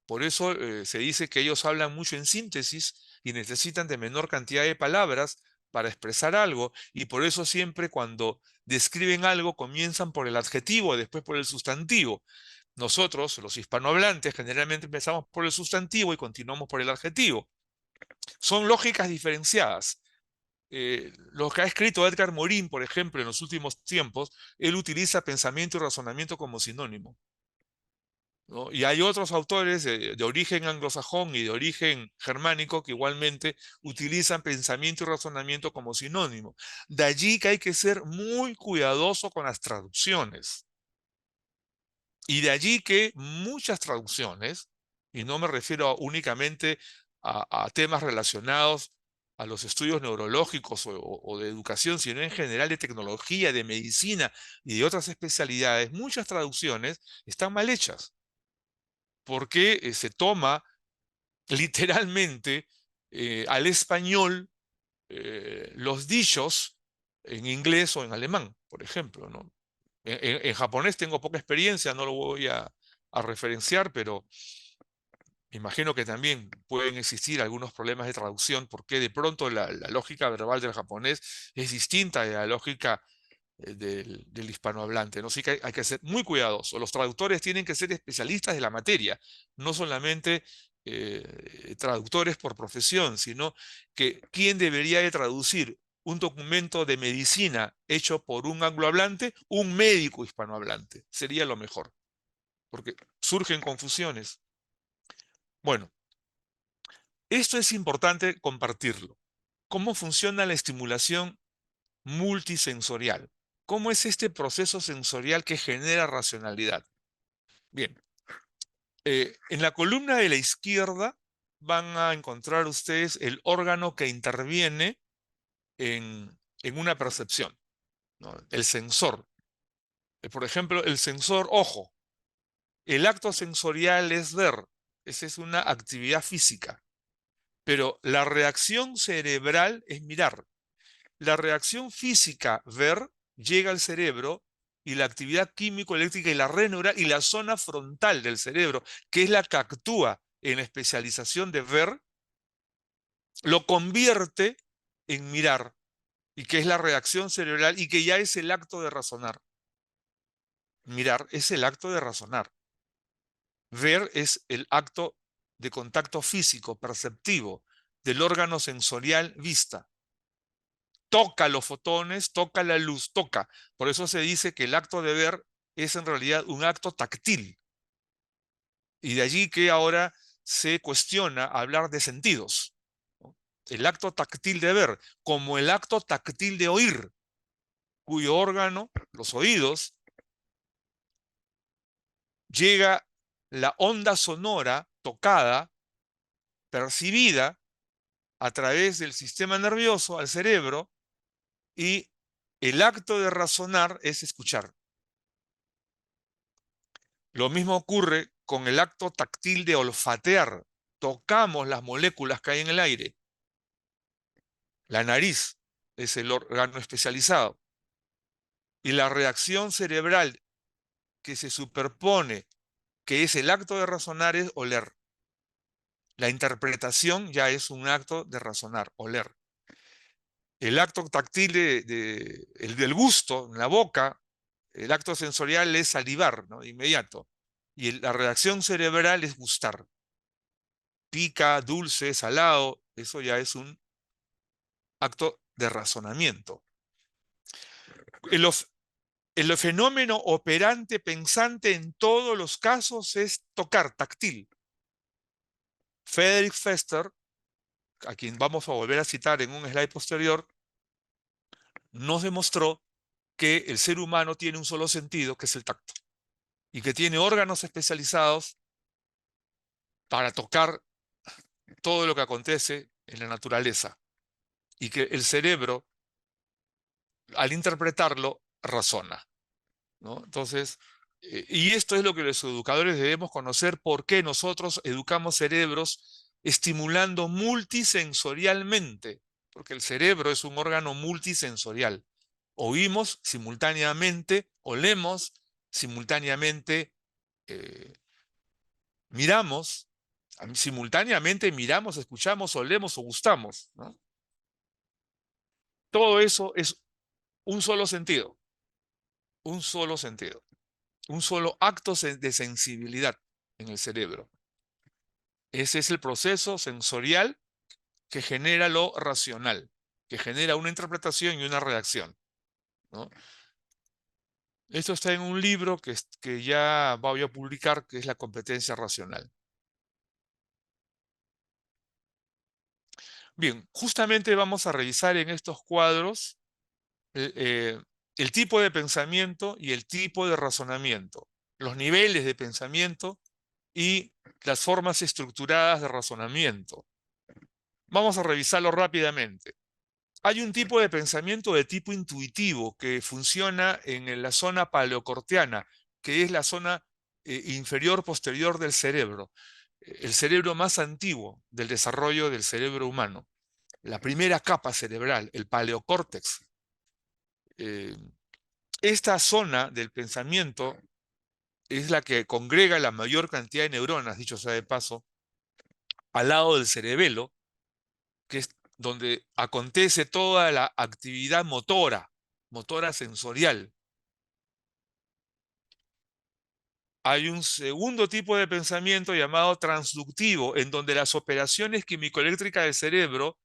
Por eso se dice que ellos hablan mucho en síntesis y necesitan de menor cantidad de palabras para expresar algo, y por eso siempre cuando describen algo comienzan por el adjetivo, después por el sustantivo. Nosotros, los hispanohablantes, generalmente empezamos por el sustantivo y continuamos por el adjetivo. Son lógicas diferenciadas. Lo que ha escrito Edgar Morin, por ejemplo, en los últimos tiempos, él utiliza pensamiento y razonamiento como sinónimo, ¿no? Y hay otros autores de origen anglosajón y de origen germánico que igualmente utilizan pensamiento y razonamiento como sinónimo. De allí que hay que ser muy cuidadoso con las traducciones. Y de allí que muchas traducciones, y no me refiero únicamente a temas relacionados a los estudios neurológicos o de educación, sino en general de tecnología, de medicina y de otras especialidades, muchas traducciones están mal hechas porque se toma literalmente al español los dichos en inglés o en alemán, por ejemplo, ¿no? En japonés tengo poca experiencia, no lo voy a referenciar, pero me imagino que también pueden existir algunos problemas de traducción, porque de pronto la lógica verbal del japonés es distinta de la lógica del hispanohablante, ¿no? Sí que hay que ser muy cuidadosos. Los traductores tienen que ser especialistas de la materia, no solamente traductores por profesión, sino que quién debería de traducir un documento de medicina hecho por un anglohablante, un médico hispanohablante. Sería lo mejor, porque surgen confusiones. Bueno, esto es importante compartirlo. ¿Cómo funciona la estimulación multisensorial? ¿Cómo es este proceso sensorial que genera racionalidad? Bien, En la columna de la izquierda van a encontrar ustedes el órgano que interviene en una percepción, ¿no? El sensor. Por ejemplo, el sensor ojo. El acto sensorial es ver. Esa es una actividad física. Pero la reacción cerebral es mirar. La reacción física, ver, llega al cerebro y la actividad químico-eléctrica y la red neural y la zona frontal del cerebro, que es la que actúa en la especialización de ver, lo convierte en mirar y que es la reacción cerebral y que ya es el acto de razonar. Mirar es el acto de razonar. Ver es el acto de contacto físico, perceptivo, del órgano sensorial vista. Toca los fotones, toca la luz, toca. Por eso se dice que el acto de ver es en realidad un acto táctil. Y de allí que ahora se cuestiona hablar de sentidos, ¿no? El acto táctil de ver, como el acto táctil de oír, cuyo órgano, los oídos, llega la onda sonora tocada, percibida a través del sistema nervioso al cerebro, y el acto de razonar es escuchar. Lo mismo ocurre con el acto táctil de olfatear. Tocamos las moléculas que hay en el aire. La nariz es el órgano especializado. Y la reacción cerebral que se superpone, que es el acto de razonar, es oler. La interpretación ya es un acto de razonar, oler. El acto táctil el del gusto en la boca, el acto sensorial es salivar, ¿no? De inmediato. Y la reacción cerebral es gustar. Pica, dulce, salado, eso ya es un acto de razonamiento. El, el fenómeno operante pensante en todos los casos es tocar, táctil. Friedrich Fester, a quien vamos a volver a citar en un slide posterior, nos demostró que el ser humano tiene un solo sentido, que es el tacto, y que tiene órganos especializados para tocar todo lo que acontece en la naturaleza, y que el cerebro, al interpretarlo, razona, ¿no? Entonces, y esto es lo que los educadores debemos conocer, por qué nosotros educamos cerebros estimulando multisensorialmente, porque el cerebro es un órgano multisensorial. Oímos simultáneamente, olemos simultáneamente, eh, miramos, simultáneamente miramos, escuchamos, olemos o gustamos, ¿no? Todo eso es un solo sentido, un solo sentido, un solo acto de sensibilidad en el cerebro. Ese es el proceso sensorial que genera lo racional, que genera una interpretación y una reacción, ¿no? Esto está en un libro que ya voy a publicar, que es La competencia racional. Bien, justamente vamos a revisar en estos cuadros eh, eh, el tipo de pensamiento y el tipo de razonamiento, los niveles de pensamiento y las formas estructuradas de razonamiento. Vamos a revisarlo rápidamente. Hay un tipo de pensamiento de tipo intuitivo que funciona en la zona paleocortiana, que es la zona inferior posterior del cerebro, el cerebro más antiguo del desarrollo del cerebro humano, la primera capa cerebral, el paleocórtex. Eh, Esta zona del pensamiento es la que congrega la mayor cantidad de neuronas, dicho sea de paso, al lado del cerebelo, que es donde acontece toda la actividad motora, motora sensorial. Hay un segundo tipo de pensamiento llamado transductivo, en donde las operaciones químico-eléctricas del cerebro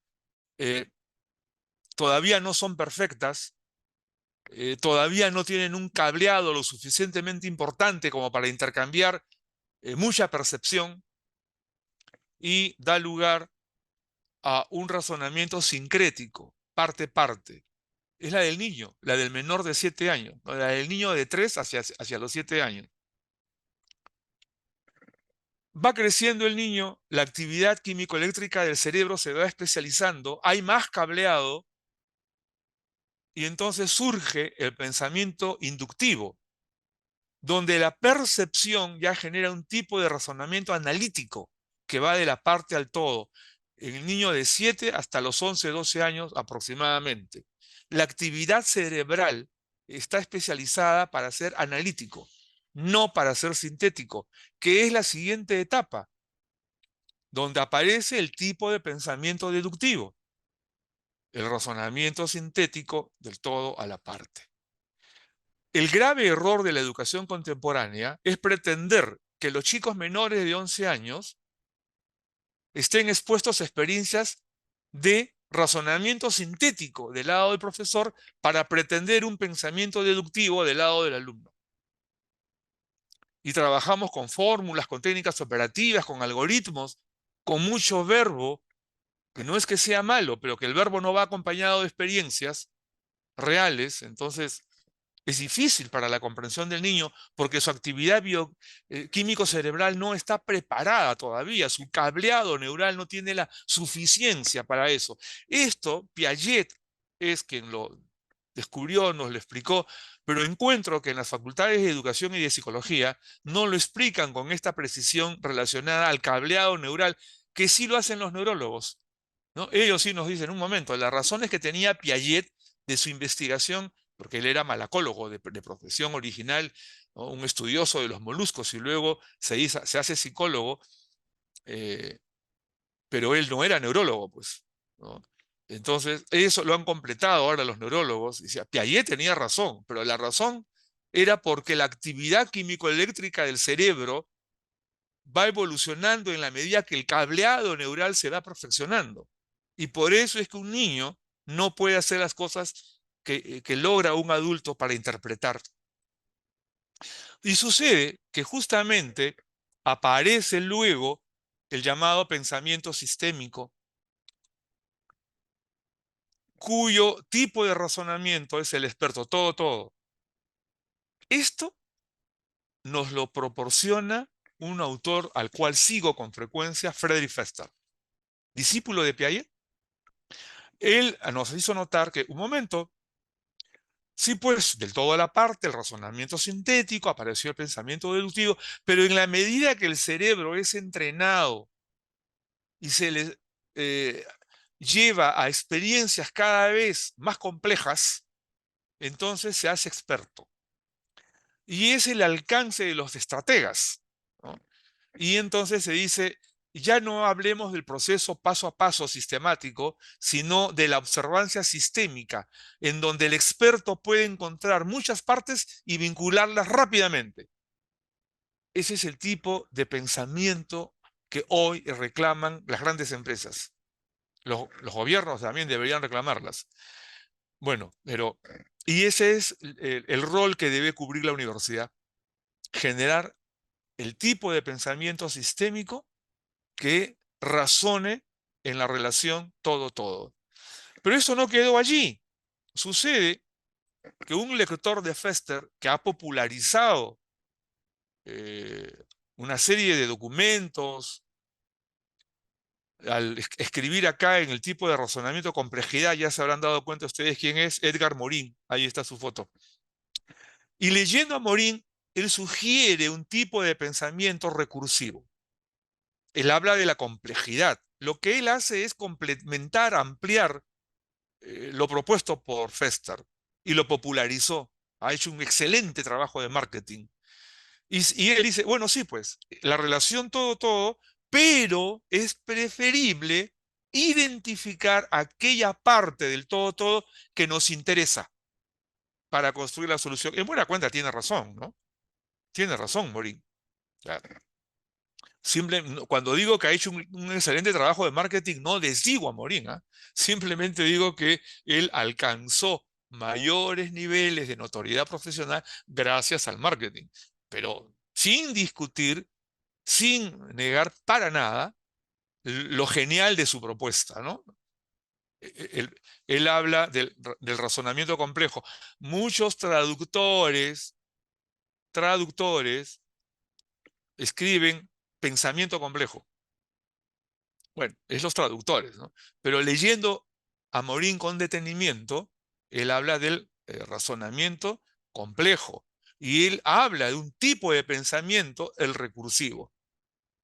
eh, todavía no son perfectas, todavía no tienen un cableado lo suficientemente importante como para intercambiar mucha percepción, y da lugar a un razonamiento sincrético, parte-parte. Es la del niño, la del menor de 7 años, ¿no? La del niño de 3 hacia los 7 años. va creciendo el niño, la actividad químico-eléctrica del cerebro se va especializando, hay más cableado y entonces surge el pensamiento inductivo, donde la percepción ya genera un tipo de razonamiento analítico que va de la parte al todo, en el niño de 7 hasta los 11, 12 años aproximadamente. La actividad cerebral está especializada para ser analítico, no para ser sintético, que es la siguiente etapa, donde aparece el tipo de pensamiento deductivo, el razonamiento sintético del todo a la parte. El grave error de la educación contemporánea es pretender que los chicos menores de 11 años estén expuestos a experiencias de razonamiento sintético del lado del profesor para pretender un pensamiento deductivo del lado del alumno. Y trabajamos con fórmulas, con técnicas operativas, con algoritmos, con mucho verbo, que no es que sea malo, pero que el verbo no va acompañado de experiencias reales, entonces es difícil para la comprensión del niño porque su actividad bioquímico cerebral no está preparada todavía, su cableado neural no tiene la suficiencia para eso. Esto, Piaget es quien lo descubrió, nos lo explicó, pero encuentro que en las facultades de educación y de psicología no lo explican con esta precisión relacionada al cableado neural, que sí lo hacen los neurólogos, ¿no? Ellos sí nos dicen, un momento, las razones que tenía Piaget de su investigación, porque él era malacólogo de profesión original, ¿no? Un estudioso de los moluscos y luego se hace psicólogo, eh, pero él no era neurólogo, pues, ¿no? Entonces, eso lo han completado ahora los neurólogos. Dice, Piaget tenía razón, pero la razón era porque la actividad químico-eléctrica del cerebro va evolucionando en la medida que el cableado neural se va perfeccionando. Y por eso es que un niño no puede hacer las cosas que logra un adulto para interpretar. Y sucede que justamente aparece luego el llamado pensamiento sistémico, cuyo tipo de razonamiento es el experto, todo, todo. Esto nos lo proporciona un autor al cual sigo con frecuencia, Friedrich Fester, discípulo de Piaget. Él nos hizo notar que, un momento, sí, pues, del todo a la parte, el razonamiento sintético, apareció el pensamiento deductivo, pero en la medida que el cerebro es entrenado y se le eh, lleva a experiencias cada vez más complejas, entonces se hace experto. Y es el alcance de los estrategas, ¿no? Y entonces se dice, ya no hablemos del proceso paso a paso sistemático, sino de la observancia sistémica, en donde el experto puede encontrar muchas partes y vincularlas rápidamente. Ese es el tipo de pensamiento que hoy reclaman las grandes empresas. Los gobiernos también deberían reclamarlas. Bueno, pero, y ese es el rol que debe cubrir la universidad, generar el tipo de pensamiento sistémico que razone en la relación todo-todo. Pero eso no quedó allí. Sucede que un lector de Fester que ha popularizado eh, una serie de documentos, al escribir acá en el tipo de razonamiento complejidad, ya se habrán dado cuenta ustedes quién es, Edgar Morin, ahí está su foto. Y leyendo a Morin, él sugiere un tipo de pensamiento recursivo. Él habla de la complejidad. Lo que él hace es complementar, ampliar lo propuesto por Fester y lo popularizó. Ha hecho un excelente trabajo de marketing. Y él dice, bueno, sí, pues, la relación todo, pero es preferible identificar aquella parte del todo que nos interesa para construir la solución. En buena cuenta tiene razón, ¿no? Tiene razón, Morín. Claro. Cuando digo que ha hecho un excelente trabajo de marketing, no desdigo a Morín, ¿ah? Simplemente digo que él alcanzó mayores niveles de notoriedad profesional gracias al marketing, pero sin discutir, sin negar para nada lo genial de su propuesta, ¿no? Él habla del razonamiento complejo. Muchos traductores escriben pensamiento complejo. Bueno, es los traductores, ¿no? Pero leyendo a Morín con detenimiento, él habla del razonamiento complejo. Y él habla de un tipo de pensamiento, el recursivo.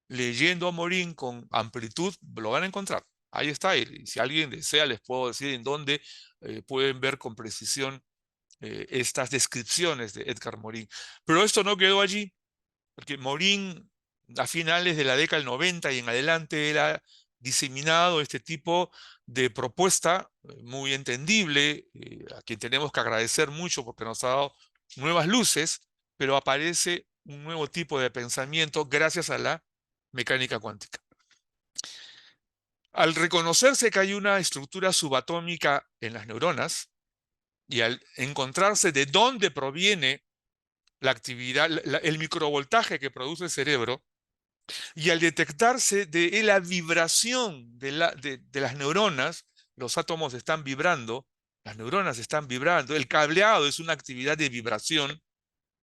Leyendo a Morín con amplitud, lo van a encontrar. Ahí está él. Y si alguien desea, les puedo decir en dónde pueden ver con precisión estas descripciones de Edgar Morin. Pero esto no quedó allí, porque Morin, a finales de la década del 90 y en adelante, él ha diseminado este tipo de propuesta muy entendible, a quien tenemos que agradecer mucho porque nos ha dado nuevas luces, pero aparece un nuevo tipo de pensamiento gracias a la mecánica cuántica. Al reconocerse que hay una estructura subatómica en las neuronas y al encontrarse de dónde proviene la actividad, el microvoltaje que produce el cerebro, y al detectarse de la vibración de las neuronas, los átomos están vibrando, las neuronas están vibrando, el cableado es una actividad de vibración,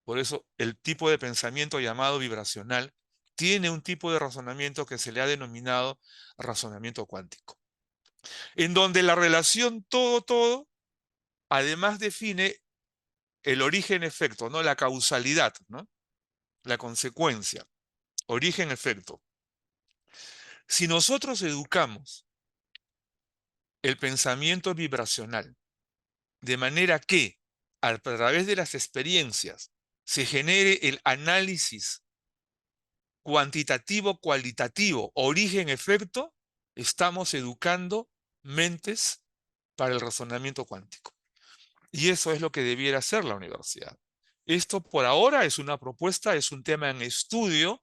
por eso el tipo de pensamiento llamado vibracional tiene un tipo de razonamiento que se le ha denominado razonamiento cuántico, en donde la relación todo, además define el origen-efecto, ¿no? La causalidad, ¿no? La consecuencia, origen-efecto. Si nosotros educamos el pensamiento vibracional de manera que a través de las experiencias se genere el análisis cuantitativo, cualitativo, origen-efecto, estamos educando mentes para el razonamiento cuántico. Y eso es lo que debiera hacer la universidad. Esto por ahora es una propuesta, es un tema en estudio.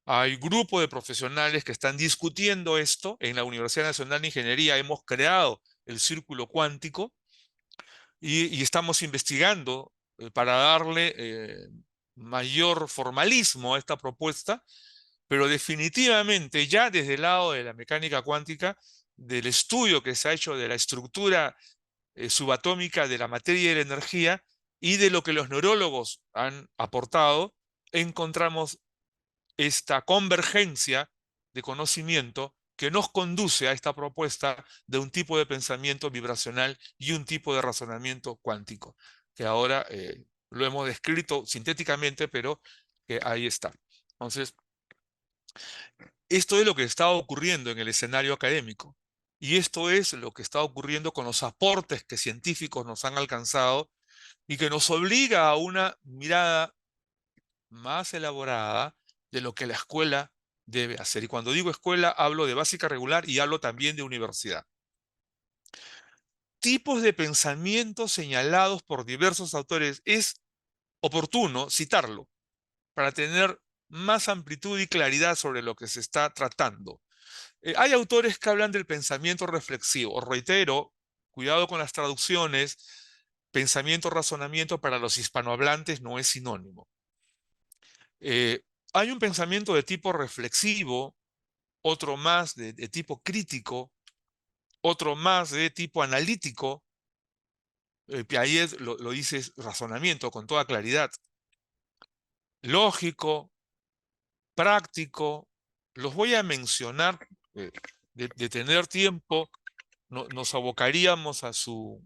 Hay grupos de profesionales que están discutiendo esto. En la Universidad Nacional de Ingeniería hemos creado el círculo cuántico y estamos investigando para darle mayor formalismo a esta propuesta, pero definitivamente ya desde el lado de la mecánica cuántica, del estudio que se ha hecho de la estructura subatómica de la materia y de la energía y de lo que los neurólogos han aportado, encontramos esta convergencia de conocimiento que nos conduce a esta propuesta de un tipo de pensamiento vibracional y un tipo de razonamiento cuántico, que ahora lo hemos descrito sintéticamente, pero que ahí está. Entonces, esto es lo que está ocurriendo en el escenario académico. Y esto es lo que está ocurriendo con los aportes que científicos nos han alcanzado y que nos obliga a una mirada más elaborada de lo que la escuela debe hacer. Y cuando digo escuela, hablo de básica regular y hablo también de universidad. Tipos de pensamiento señalados por diversos autores. Es oportuno citarlo para tener más amplitud y claridad sobre lo que se está tratando. Hay autores que hablan del pensamiento reflexivo. Reitero, cuidado con las traducciones. Pensamiento, razonamiento para los hispanohablantes no es sinónimo. Eh, Hay un pensamiento de tipo reflexivo, otro más de tipo crítico, otro más de tipo analítico. Piaget lo dice razonamiento con toda claridad. Lógico, práctico. Los voy a mencionar. eh, de tener tiempo, nos abocaríamos a su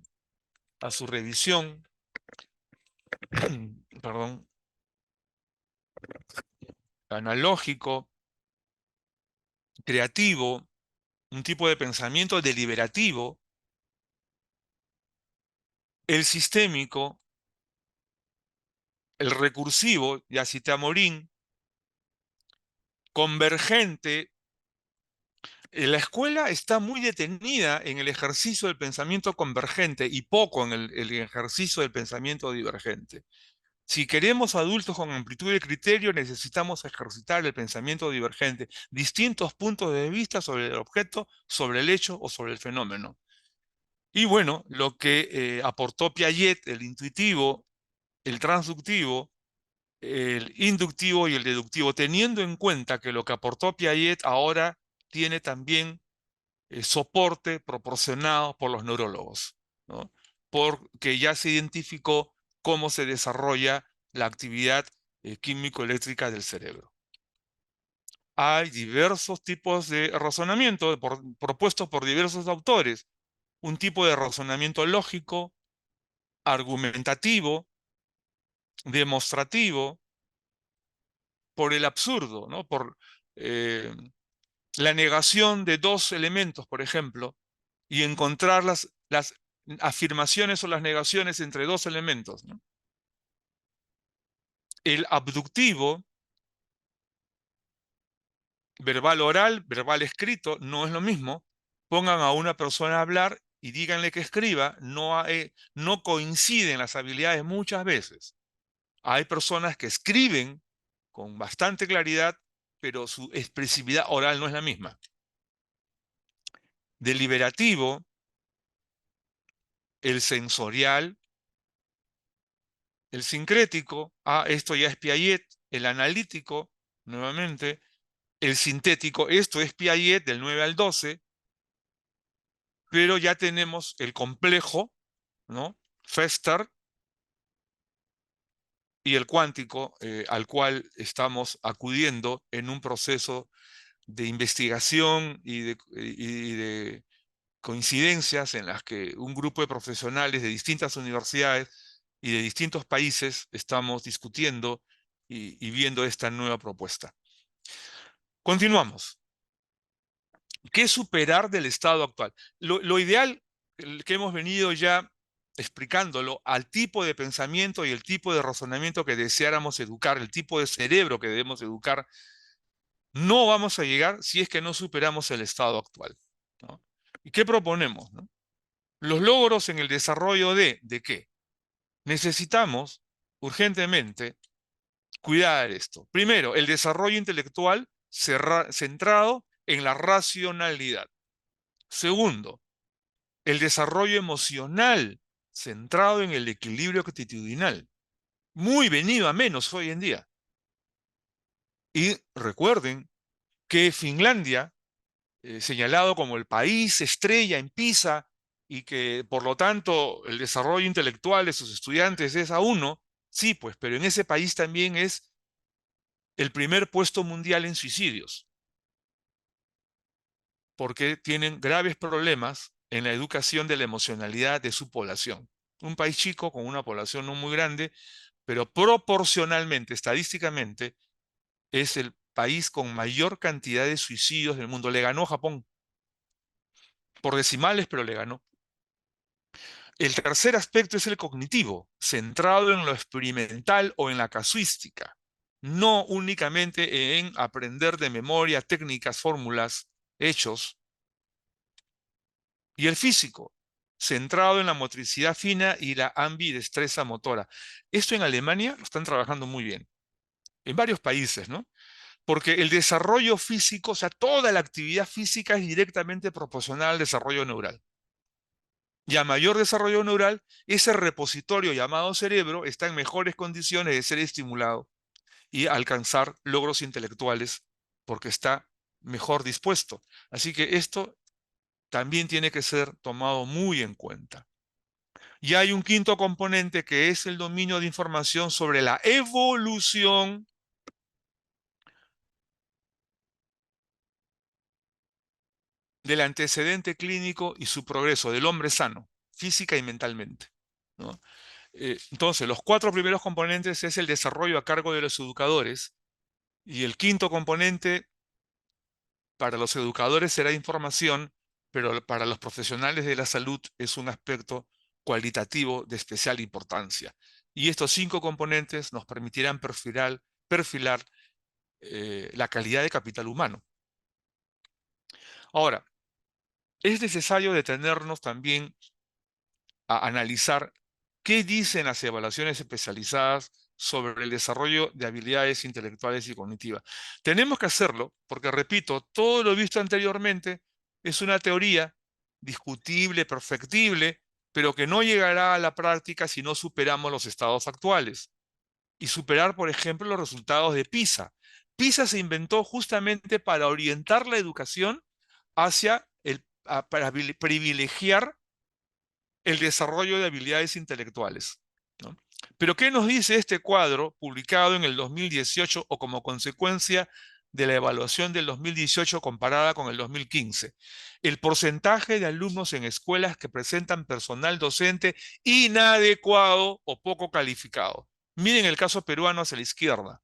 revisión. Perdón. Analógico, creativo, un tipo de pensamiento deliberativo, el sistémico, el recursivo, ya cité a Morín, convergente. La escuela está muy detenida en el ejercicio del pensamiento convergente y poco en el ejercicio del pensamiento divergente. Si queremos adultos con amplitud de criterio, necesitamos ejercitar el pensamiento divergente, distintos puntos de vista sobre el objeto, sobre el hecho o sobre el fenómeno. Y bueno, lo que aportó Piaget, el intuitivo, el transductivo, el inductivo y el deductivo, teniendo en cuenta que lo que aportó Piaget ahora tiene también soporte proporcionado por los neurólogos, ¿no? Porque ya se identificó cómo se desarrolla la actividad químico-eléctrica del cerebro. hay diversos tipos de razonamiento propuestos por diversos autores. Un tipo de razonamiento lógico, argumentativo, demostrativo, por el absurdo, ¿no? Por eh, la negación de dos elementos, por ejemplo, y encontrar las afirmaciones o las negaciones entre dos elementos, ¿no? El abductivo, verbal oral, verbal escrito, no es lo mismo. Pongan a una persona a hablar y díganle que escriba, no coinciden las habilidades muchas veces. Hay personas que escriben con bastante claridad, pero su expresividad oral no es la misma. Deliberativo, el sensorial, el sincrético, esto ya es Piaget, el analítico, nuevamente, el sintético, esto es Piaget del 9 al 12, pero ya tenemos el complejo, ¿no? Fester, y el cuántico, al cual estamos acudiendo en un proceso de investigación y de coincidencias en las que un grupo de profesionales de distintas universidades y de distintos países estamos discutiendo y viendo esta nueva propuesta. Continuamos. ¿Qué superar del estado actual? Lo ideal, el que hemos venido ya explicándolo, al tipo de pensamiento y el tipo de razonamiento que deseáramos educar, el tipo de cerebro que debemos educar, no vamos a llegar si es que no superamos el estado actual, ¿no? ¿Y qué proponemos, no? Los logros en el desarrollo ¿de qué? Necesitamos urgentemente cuidar esto. Primero, el desarrollo intelectual centrado en la racionalidad. Segundo, el desarrollo emocional centrado en el equilibrio actitudinal. Muy venido a menos hoy en día. Y recuerden que Finlandia, señalado como el país estrella en PISA, y que por lo tanto el desarrollo intelectual de sus estudiantes es A1, sí, pues, pero en ese país también es el primer puesto mundial en suicidios, porque tienen graves problemas en la educación de la emocionalidad de su población. Un país chico con una población no muy grande, pero proporcionalmente, estadísticamente, es el país con mayor cantidad de suicidios del mundo. Le ganó Japón, por decimales, pero le ganó. El tercer aspecto es el cognitivo, centrado en lo experimental o en la casuística, no únicamente en aprender de memoria técnicas, fórmulas, hechos. Y el físico, centrado en la motricidad fina y la ambidestreza motora. Esto en Alemania lo están trabajando muy bien, en varios países, ¿no? Porque el desarrollo físico, o sea, toda la actividad física es directamente proporcional al desarrollo neural. Y a mayor desarrollo neural, ese repositorio llamado cerebro está en mejores condiciones de ser estimulado y alcanzar logros intelectuales porque está mejor dispuesto. Así que esto también tiene que ser tomado muy en cuenta. Y hay un quinto componente que es el dominio de información sobre la evolución del antecedente clínico y su progreso del hombre sano, física y mentalmente, ¿no? Entonces, los cuatro primeros componentes es el desarrollo a cargo de los educadores, y el quinto componente para los educadores será información, pero para los profesionales de la salud es un aspecto cualitativo de especial importancia. Y estos cinco componentes nos permitirán perfilar la calidad de capital humano. Ahora, es necesario detenernos también a analizar qué dicen las evaluaciones especializadas sobre el desarrollo de habilidades intelectuales y cognitivas. Tenemos que hacerlo porque, repito, todo lo visto anteriormente es una teoría discutible, perfectible, pero que no llegará a la práctica si no superamos los estados actuales. Y superar, por ejemplo, los resultados de PISA. PISA se inventó justamente para orientar la educación para privilegiar el desarrollo de habilidades intelectuales, ¿no? Pero ¿qué nos dice este cuadro publicado en el 2018 o como consecuencia de la evaluación del 2018 comparada con el 2015. El porcentaje de alumnos en escuelas que presentan personal docente inadecuado o poco calificado. Miren el caso peruano hacia la izquierda.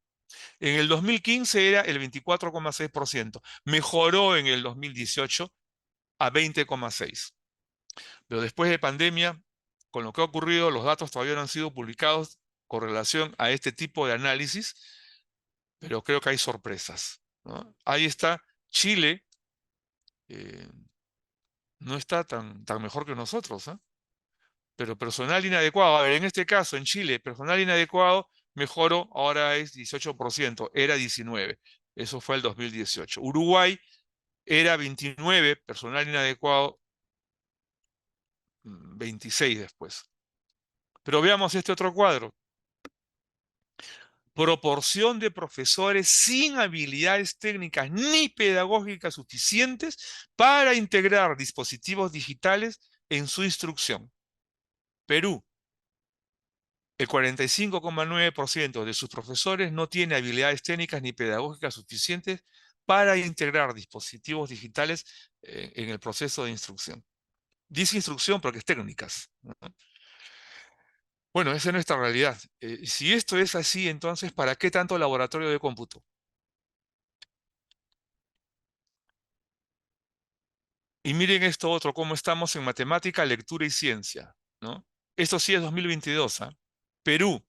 En el 2015 era el 24,6%. Mejoró en el 2018 a 20,6%. Pero después de pandemia, con lo que ha ocurrido, los datos todavía no han sido publicados con relación a este tipo de análisis, pero creo que hay sorpresas, ¿no? Ahí está Chile, eh, no está tan mejor que nosotros, ¿eh? Pero personal inadecuado, a ver, en este caso, en Chile, personal inadecuado mejoró, ahora es 18%, era 19%. Eso fue el 2018. Uruguay era 29, personal inadecuado, 26 después. Pero veamos este otro cuadro. Proporción de profesores sin habilidades técnicas ni pedagógicas suficientes para integrar dispositivos digitales en su instrucción. Perú, el 45,9% de sus profesores no tiene habilidades técnicas ni pedagógicas suficientes para integrar dispositivos digitales en el proceso de instrucción. Dice instrucción porque es técnicas, ¿no? Bueno, esa es nuestra realidad. Si esto es así, entonces, ¿para qué tanto laboratorio de cómputo? Y miren esto otro, cómo estamos en matemática, lectura y ciencia, ¿no? Esto sí es 2022, ¿ah? Perú,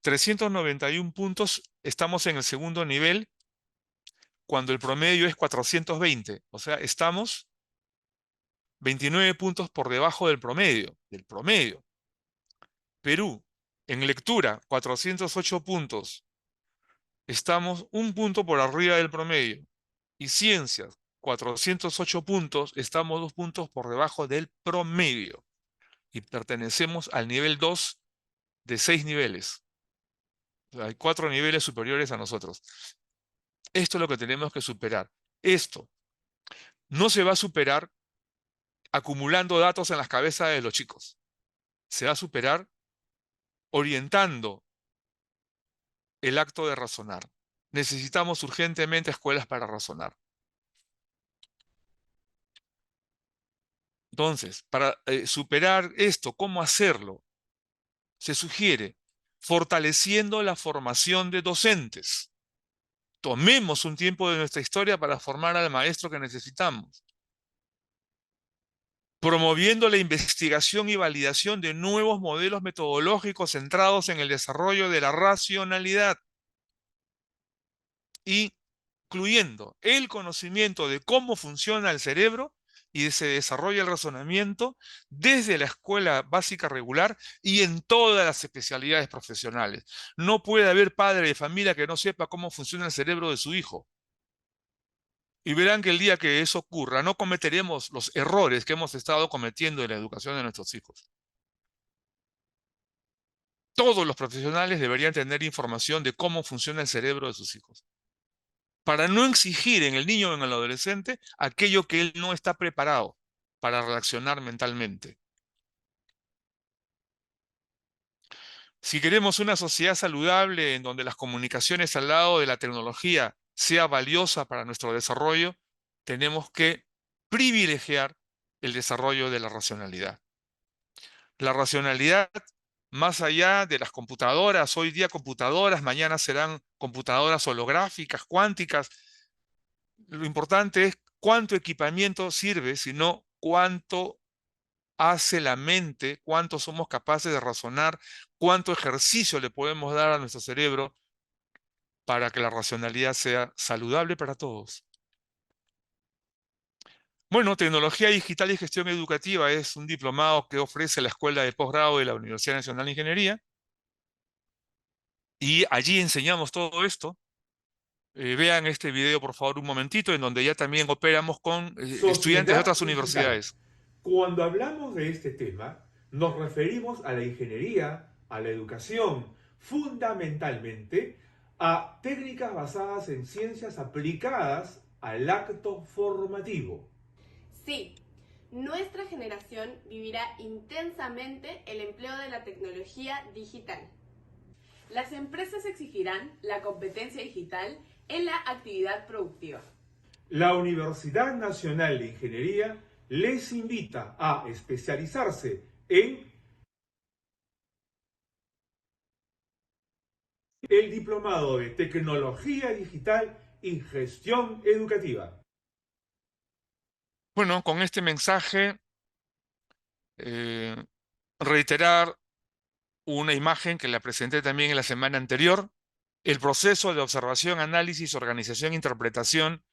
391 puntos, estamos en el segundo nivel cuando el promedio es 420. O sea, estamos 29 puntos por debajo del promedio, Perú, en lectura, 408 puntos, estamos un punto por arriba del promedio. Y ciencias, 408 puntos, estamos 2 puntos por debajo del promedio. Y pertenecemos al nivel 2 de 6 niveles. O sea, hay 4 niveles superiores a nosotros. Esto es lo que tenemos que superar. Esto no se va a superar acumulando datos en las cabezas de los chicos. Se va a superar orientando el acto de razonar. Necesitamos urgentemente escuelas para razonar. Entonces, para superar esto, ¿cómo hacerlo? Se sugiere fortaleciendo la formación de docentes. Tomemos un tiempo de nuestra historia para formar al maestro que necesitamos. Promoviendo la investigación y validación de nuevos modelos metodológicos centrados en el desarrollo de la racionalidad, y incluyendo el conocimiento de cómo funciona el cerebro y se desarrolla el razonamiento desde la escuela básica regular y en todas las especialidades profesionales. No puede haber padre de familia que no sepa cómo funciona el cerebro de su hijo. Y verán que el día que eso ocurra, no cometeremos los errores que hemos estado cometiendo en la educación de nuestros hijos. Todos los profesionales deberían tener información de cómo funciona el cerebro de sus hijos, para no exigir en el niño o en el adolescente aquello que él no está preparado para reaccionar mentalmente. Si queremos una sociedad saludable en donde las comunicaciones al lado de la tecnología sea valiosa para nuestro desarrollo, tenemos que privilegiar el desarrollo de la racionalidad. La racionalidad, más allá de las computadoras, hoy día computadoras, mañana serán computadoras holográficas, cuánticas. Lo importante es cuánto equipamiento sirve, sino cuánto hace la mente, cuánto somos capaces de razonar, cuánto ejercicio le podemos dar a nuestro cerebro para que la racionalidad sea saludable para todos. Bueno, tecnología digital y gestión educativa es un diplomado que ofrece la Escuela de Posgrado de la Universidad Nacional de Ingeniería, y allí enseñamos todo esto. Vean este video, por favor, un momentito, en donde ya también operamos con estudiantes de Sociedad otras digital. universidades. Cuando hablamos de este tema, nos referimos a la ingeniería, a la educación, fundamentalmente a técnicas basadas en ciencias aplicadas al acto formativo. Sí, nuestra generación vivirá intensamente el empleo de la tecnología digital. Las empresas exigirán la competencia digital en la actividad productiva. La Universidad Nacional de Ingeniería les invita a especializarse en el Diplomado de Tecnología Digital y Gestión Educativa. Bueno, con este mensaje, eh, reiterar una imagen que la presenté también en la semana anterior. El proceso de observación, análisis, organización e interpretación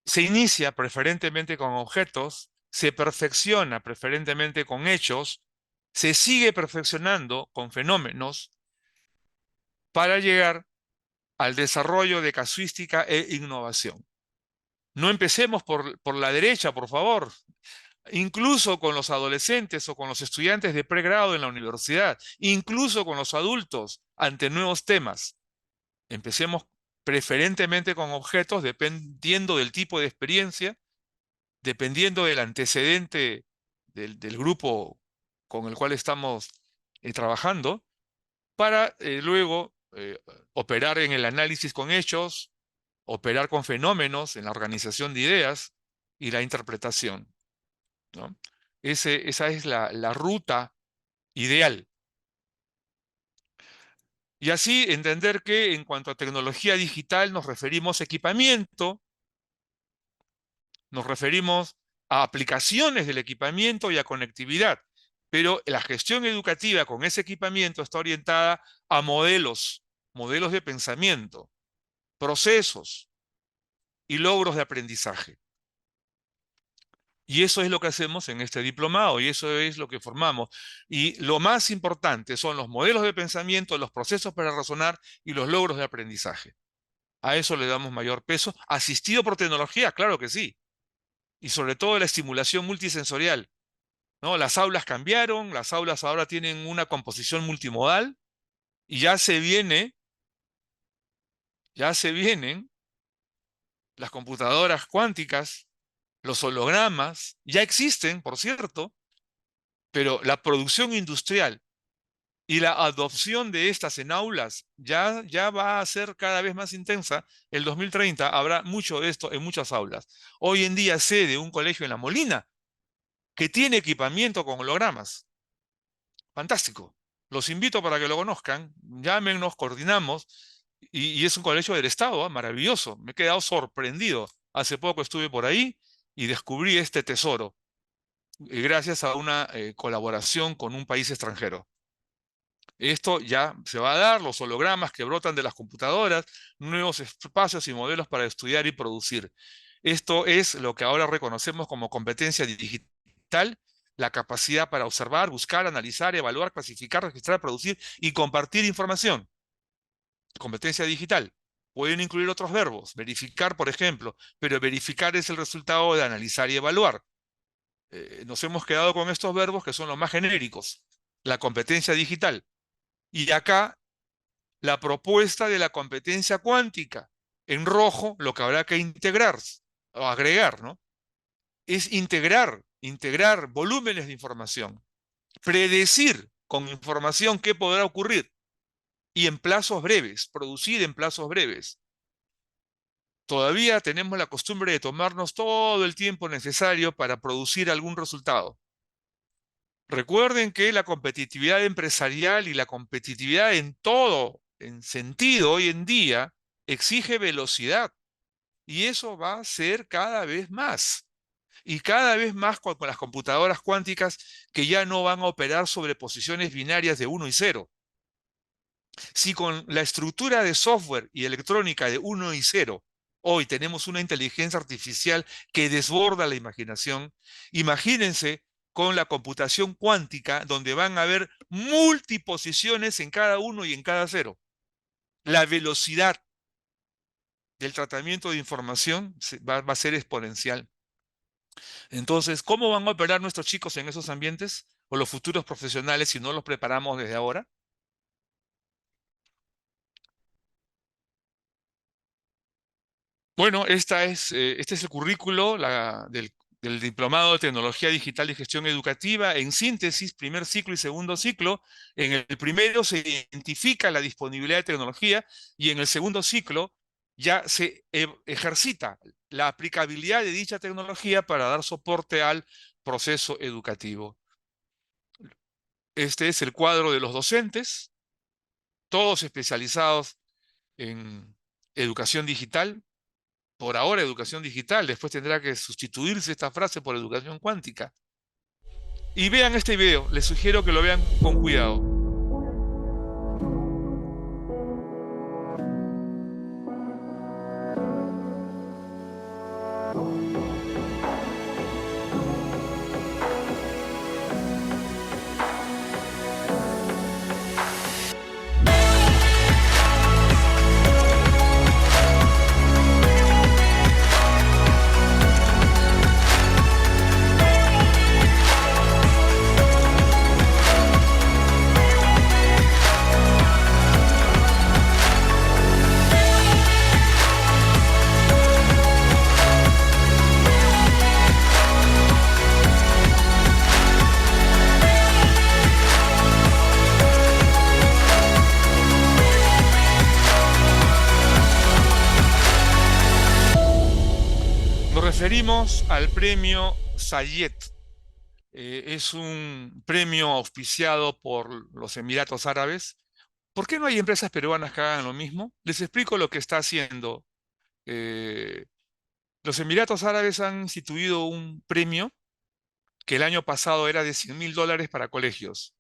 se inicia preferentemente con objetos, se perfecciona preferentemente con hechos, se sigue perfeccionando con fenómenos para llegar al desarrollo de casuística e innovación. No empecemos por la derecha, por favor. Incluso con los adolescentes o con los estudiantes de pregrado en la universidad, incluso con los adultos ante nuevos temas. Empecemos preferentemente con objetos dependiendo del tipo de experiencia, dependiendo del antecedente del grupo con el cual estamos trabajando, para luego operar en el análisis con hechos, operar con fenómenos en la organización de ideas y la interpretación, ¿no? Esa es la ruta ideal. Y así entender que en cuanto a tecnología digital nos referimos a equipamiento, nos referimos a aplicaciones del equipamiento y a conectividad, pero la gestión educativa con ese equipamiento está orientada a modelos de pensamiento, procesos y logros de aprendizaje. Y eso es lo que hacemos en este diplomado y eso es lo que formamos. Y lo más importante son los modelos de pensamiento, los procesos para razonar y los logros de aprendizaje. A eso le damos mayor peso, asistido por tecnología, claro que sí. Y sobre todo la estimulación multisensorial, ¿no? Las aulas cambiaron, las aulas ahora tienen una composición multimodal y ya se vienen las computadoras cuánticas, los hologramas, ya existen, por cierto, pero la producción industrial y la adopción de estas en aulas ya va a ser cada vez más intensa. El 2030 habrá mucho de esto en muchas aulas. Hoy en día sé de un colegio en La Molina que tiene equipamiento con hologramas. Fantástico. Los invito para que lo conozcan. Llámenos, coordinamos. Y es un colegio del Estado, ¿ah? Maravilloso. Me he quedado sorprendido. Hace poco estuve por ahí y descubrí este tesoro, gracias a una colaboración con un país extranjero. Esto ya se va a dar, los hologramas que brotan de las computadoras, nuevos espacios y modelos para estudiar y producir. Esto es lo que ahora reconocemos como competencia digital, la capacidad para observar, buscar, analizar, evaluar, clasificar, registrar, producir y compartir información. Competencia digital. Pueden incluir otros verbos, verificar, por ejemplo, pero verificar es el resultado de analizar y evaluar. Nos hemos quedado con estos verbos que son los más genéricos. La competencia digital. Y acá la propuesta de la competencia cuántica. En rojo, lo que habrá que integrar o agregar, ¿no? Es integrar volúmenes de información, predecir con información qué podrá ocurrir y en plazos breves, producir en plazos breves. Todavía tenemos la costumbre de tomarnos todo el tiempo necesario para producir algún resultado. Recuerden que la competitividad empresarial y la competitividad en todo, en sentido hoy en día, exige velocidad. Y eso va a ser cada vez más. Y cada vez más con las computadoras cuánticas que ya no van a operar sobre posiciones binarias de 1 y 0. Si con la estructura de software y electrónica de 1 y 0, hoy tenemos una inteligencia artificial que desborda la imaginación, imagínense con la computación cuántica, donde van a haber multiposiciones en cada 1 y en cada 0. La velocidad del tratamiento de información va a ser exponencial. Entonces, ¿cómo van a operar nuestros chicos en esos ambientes o los futuros profesionales si no los preparamos desde ahora? Bueno, este es el currículo del del Diplomado de Tecnología Digital y Gestión Educativa. En síntesis, primer ciclo y segundo ciclo. En el primero se identifica la disponibilidad de tecnología y en el segundo ciclo ya se ejercita la aplicabilidad de dicha tecnología para dar soporte al proceso educativo. Este es el cuadro de los docentes, todos especializados en educación digital. Por ahora educación digital, después tendrá que sustituirse esta frase por educación cuántica. Y vean este video, les sugiero que lo vean con cuidado. Nos referimos al premio Sayet. Es un premio auspiciado por los Emiratos Árabes. ¿Por qué no hay empresas peruanas que hagan lo mismo? Les explico lo que está haciendo. Eh, los Emiratos Árabes han instituido un premio que el año pasado era de $100.000 para colegios.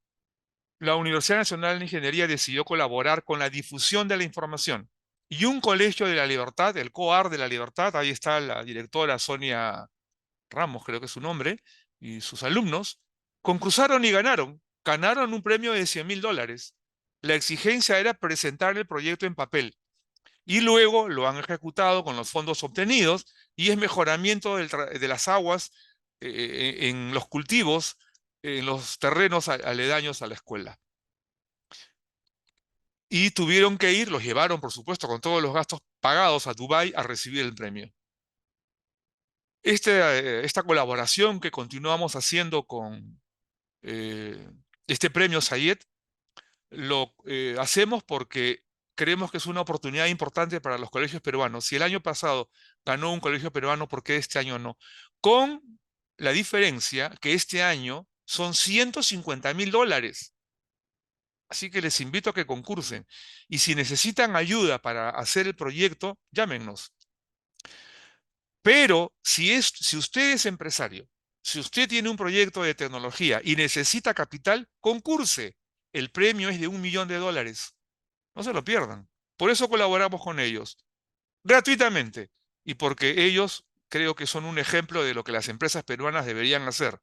La Universidad Nacional de Ingeniería decidió colaborar con la difusión de la información. Y un colegio de la Libertad, el COAR de la Libertad, ahí está la directora Sonia Ramos, creo que es su nombre, y sus alumnos, concursaron y ganaron. Ganaron un premio de $100.000. La exigencia era presentar el proyecto en papel. Y luego lo han ejecutado con los fondos obtenidos y es mejoramiento de las aguas en los cultivos, en los terrenos aledaños a la escuela. Y tuvieron que ir, los llevaron, por supuesto, con todos los gastos pagados a Dubái a recibir el premio. Esta colaboración que continuamos haciendo con este premio Sayet, lo hacemos porque creemos que es una oportunidad importante para los colegios peruanos. Si el año pasado ganó un colegio peruano, ¿por qué este año no? Con la diferencia que este año son $150.000. Así que les invito a que concursen. Y si necesitan ayuda para hacer el proyecto, llámenos. Pero si usted es empresario, si usted tiene un proyecto de tecnología y necesita capital, concurse. El premio es de $1.000.000. No se lo pierdan. Por eso colaboramos con ellos, gratuitamente. Y porque ellos creo que son un ejemplo de lo que las empresas peruanas deberían hacer.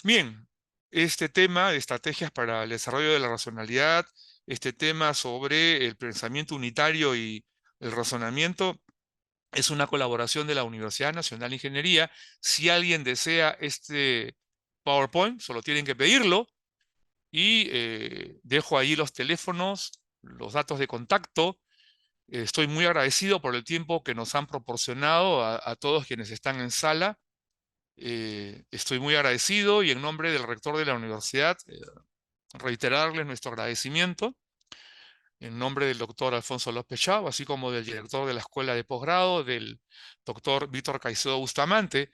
Bien, este tema de estrategias para el desarrollo de la racionalidad, este tema sobre el pensamiento unitario y el razonamiento, es una colaboración de la Universidad Nacional de Ingeniería. Si alguien desea este PowerPoint, solo tienen que pedirlo y dejo ahí los teléfonos, los datos de contacto. Estoy muy agradecido por el tiempo que nos han proporcionado a todos quienes están en sala. Estoy muy agradecido y en nombre del rector de la universidad, reiterarles nuestro agradecimiento en nombre del doctor Alfonso López Chao, así como del director de la Escuela de Posgrado, del doctor Víctor Caicedo Bustamante,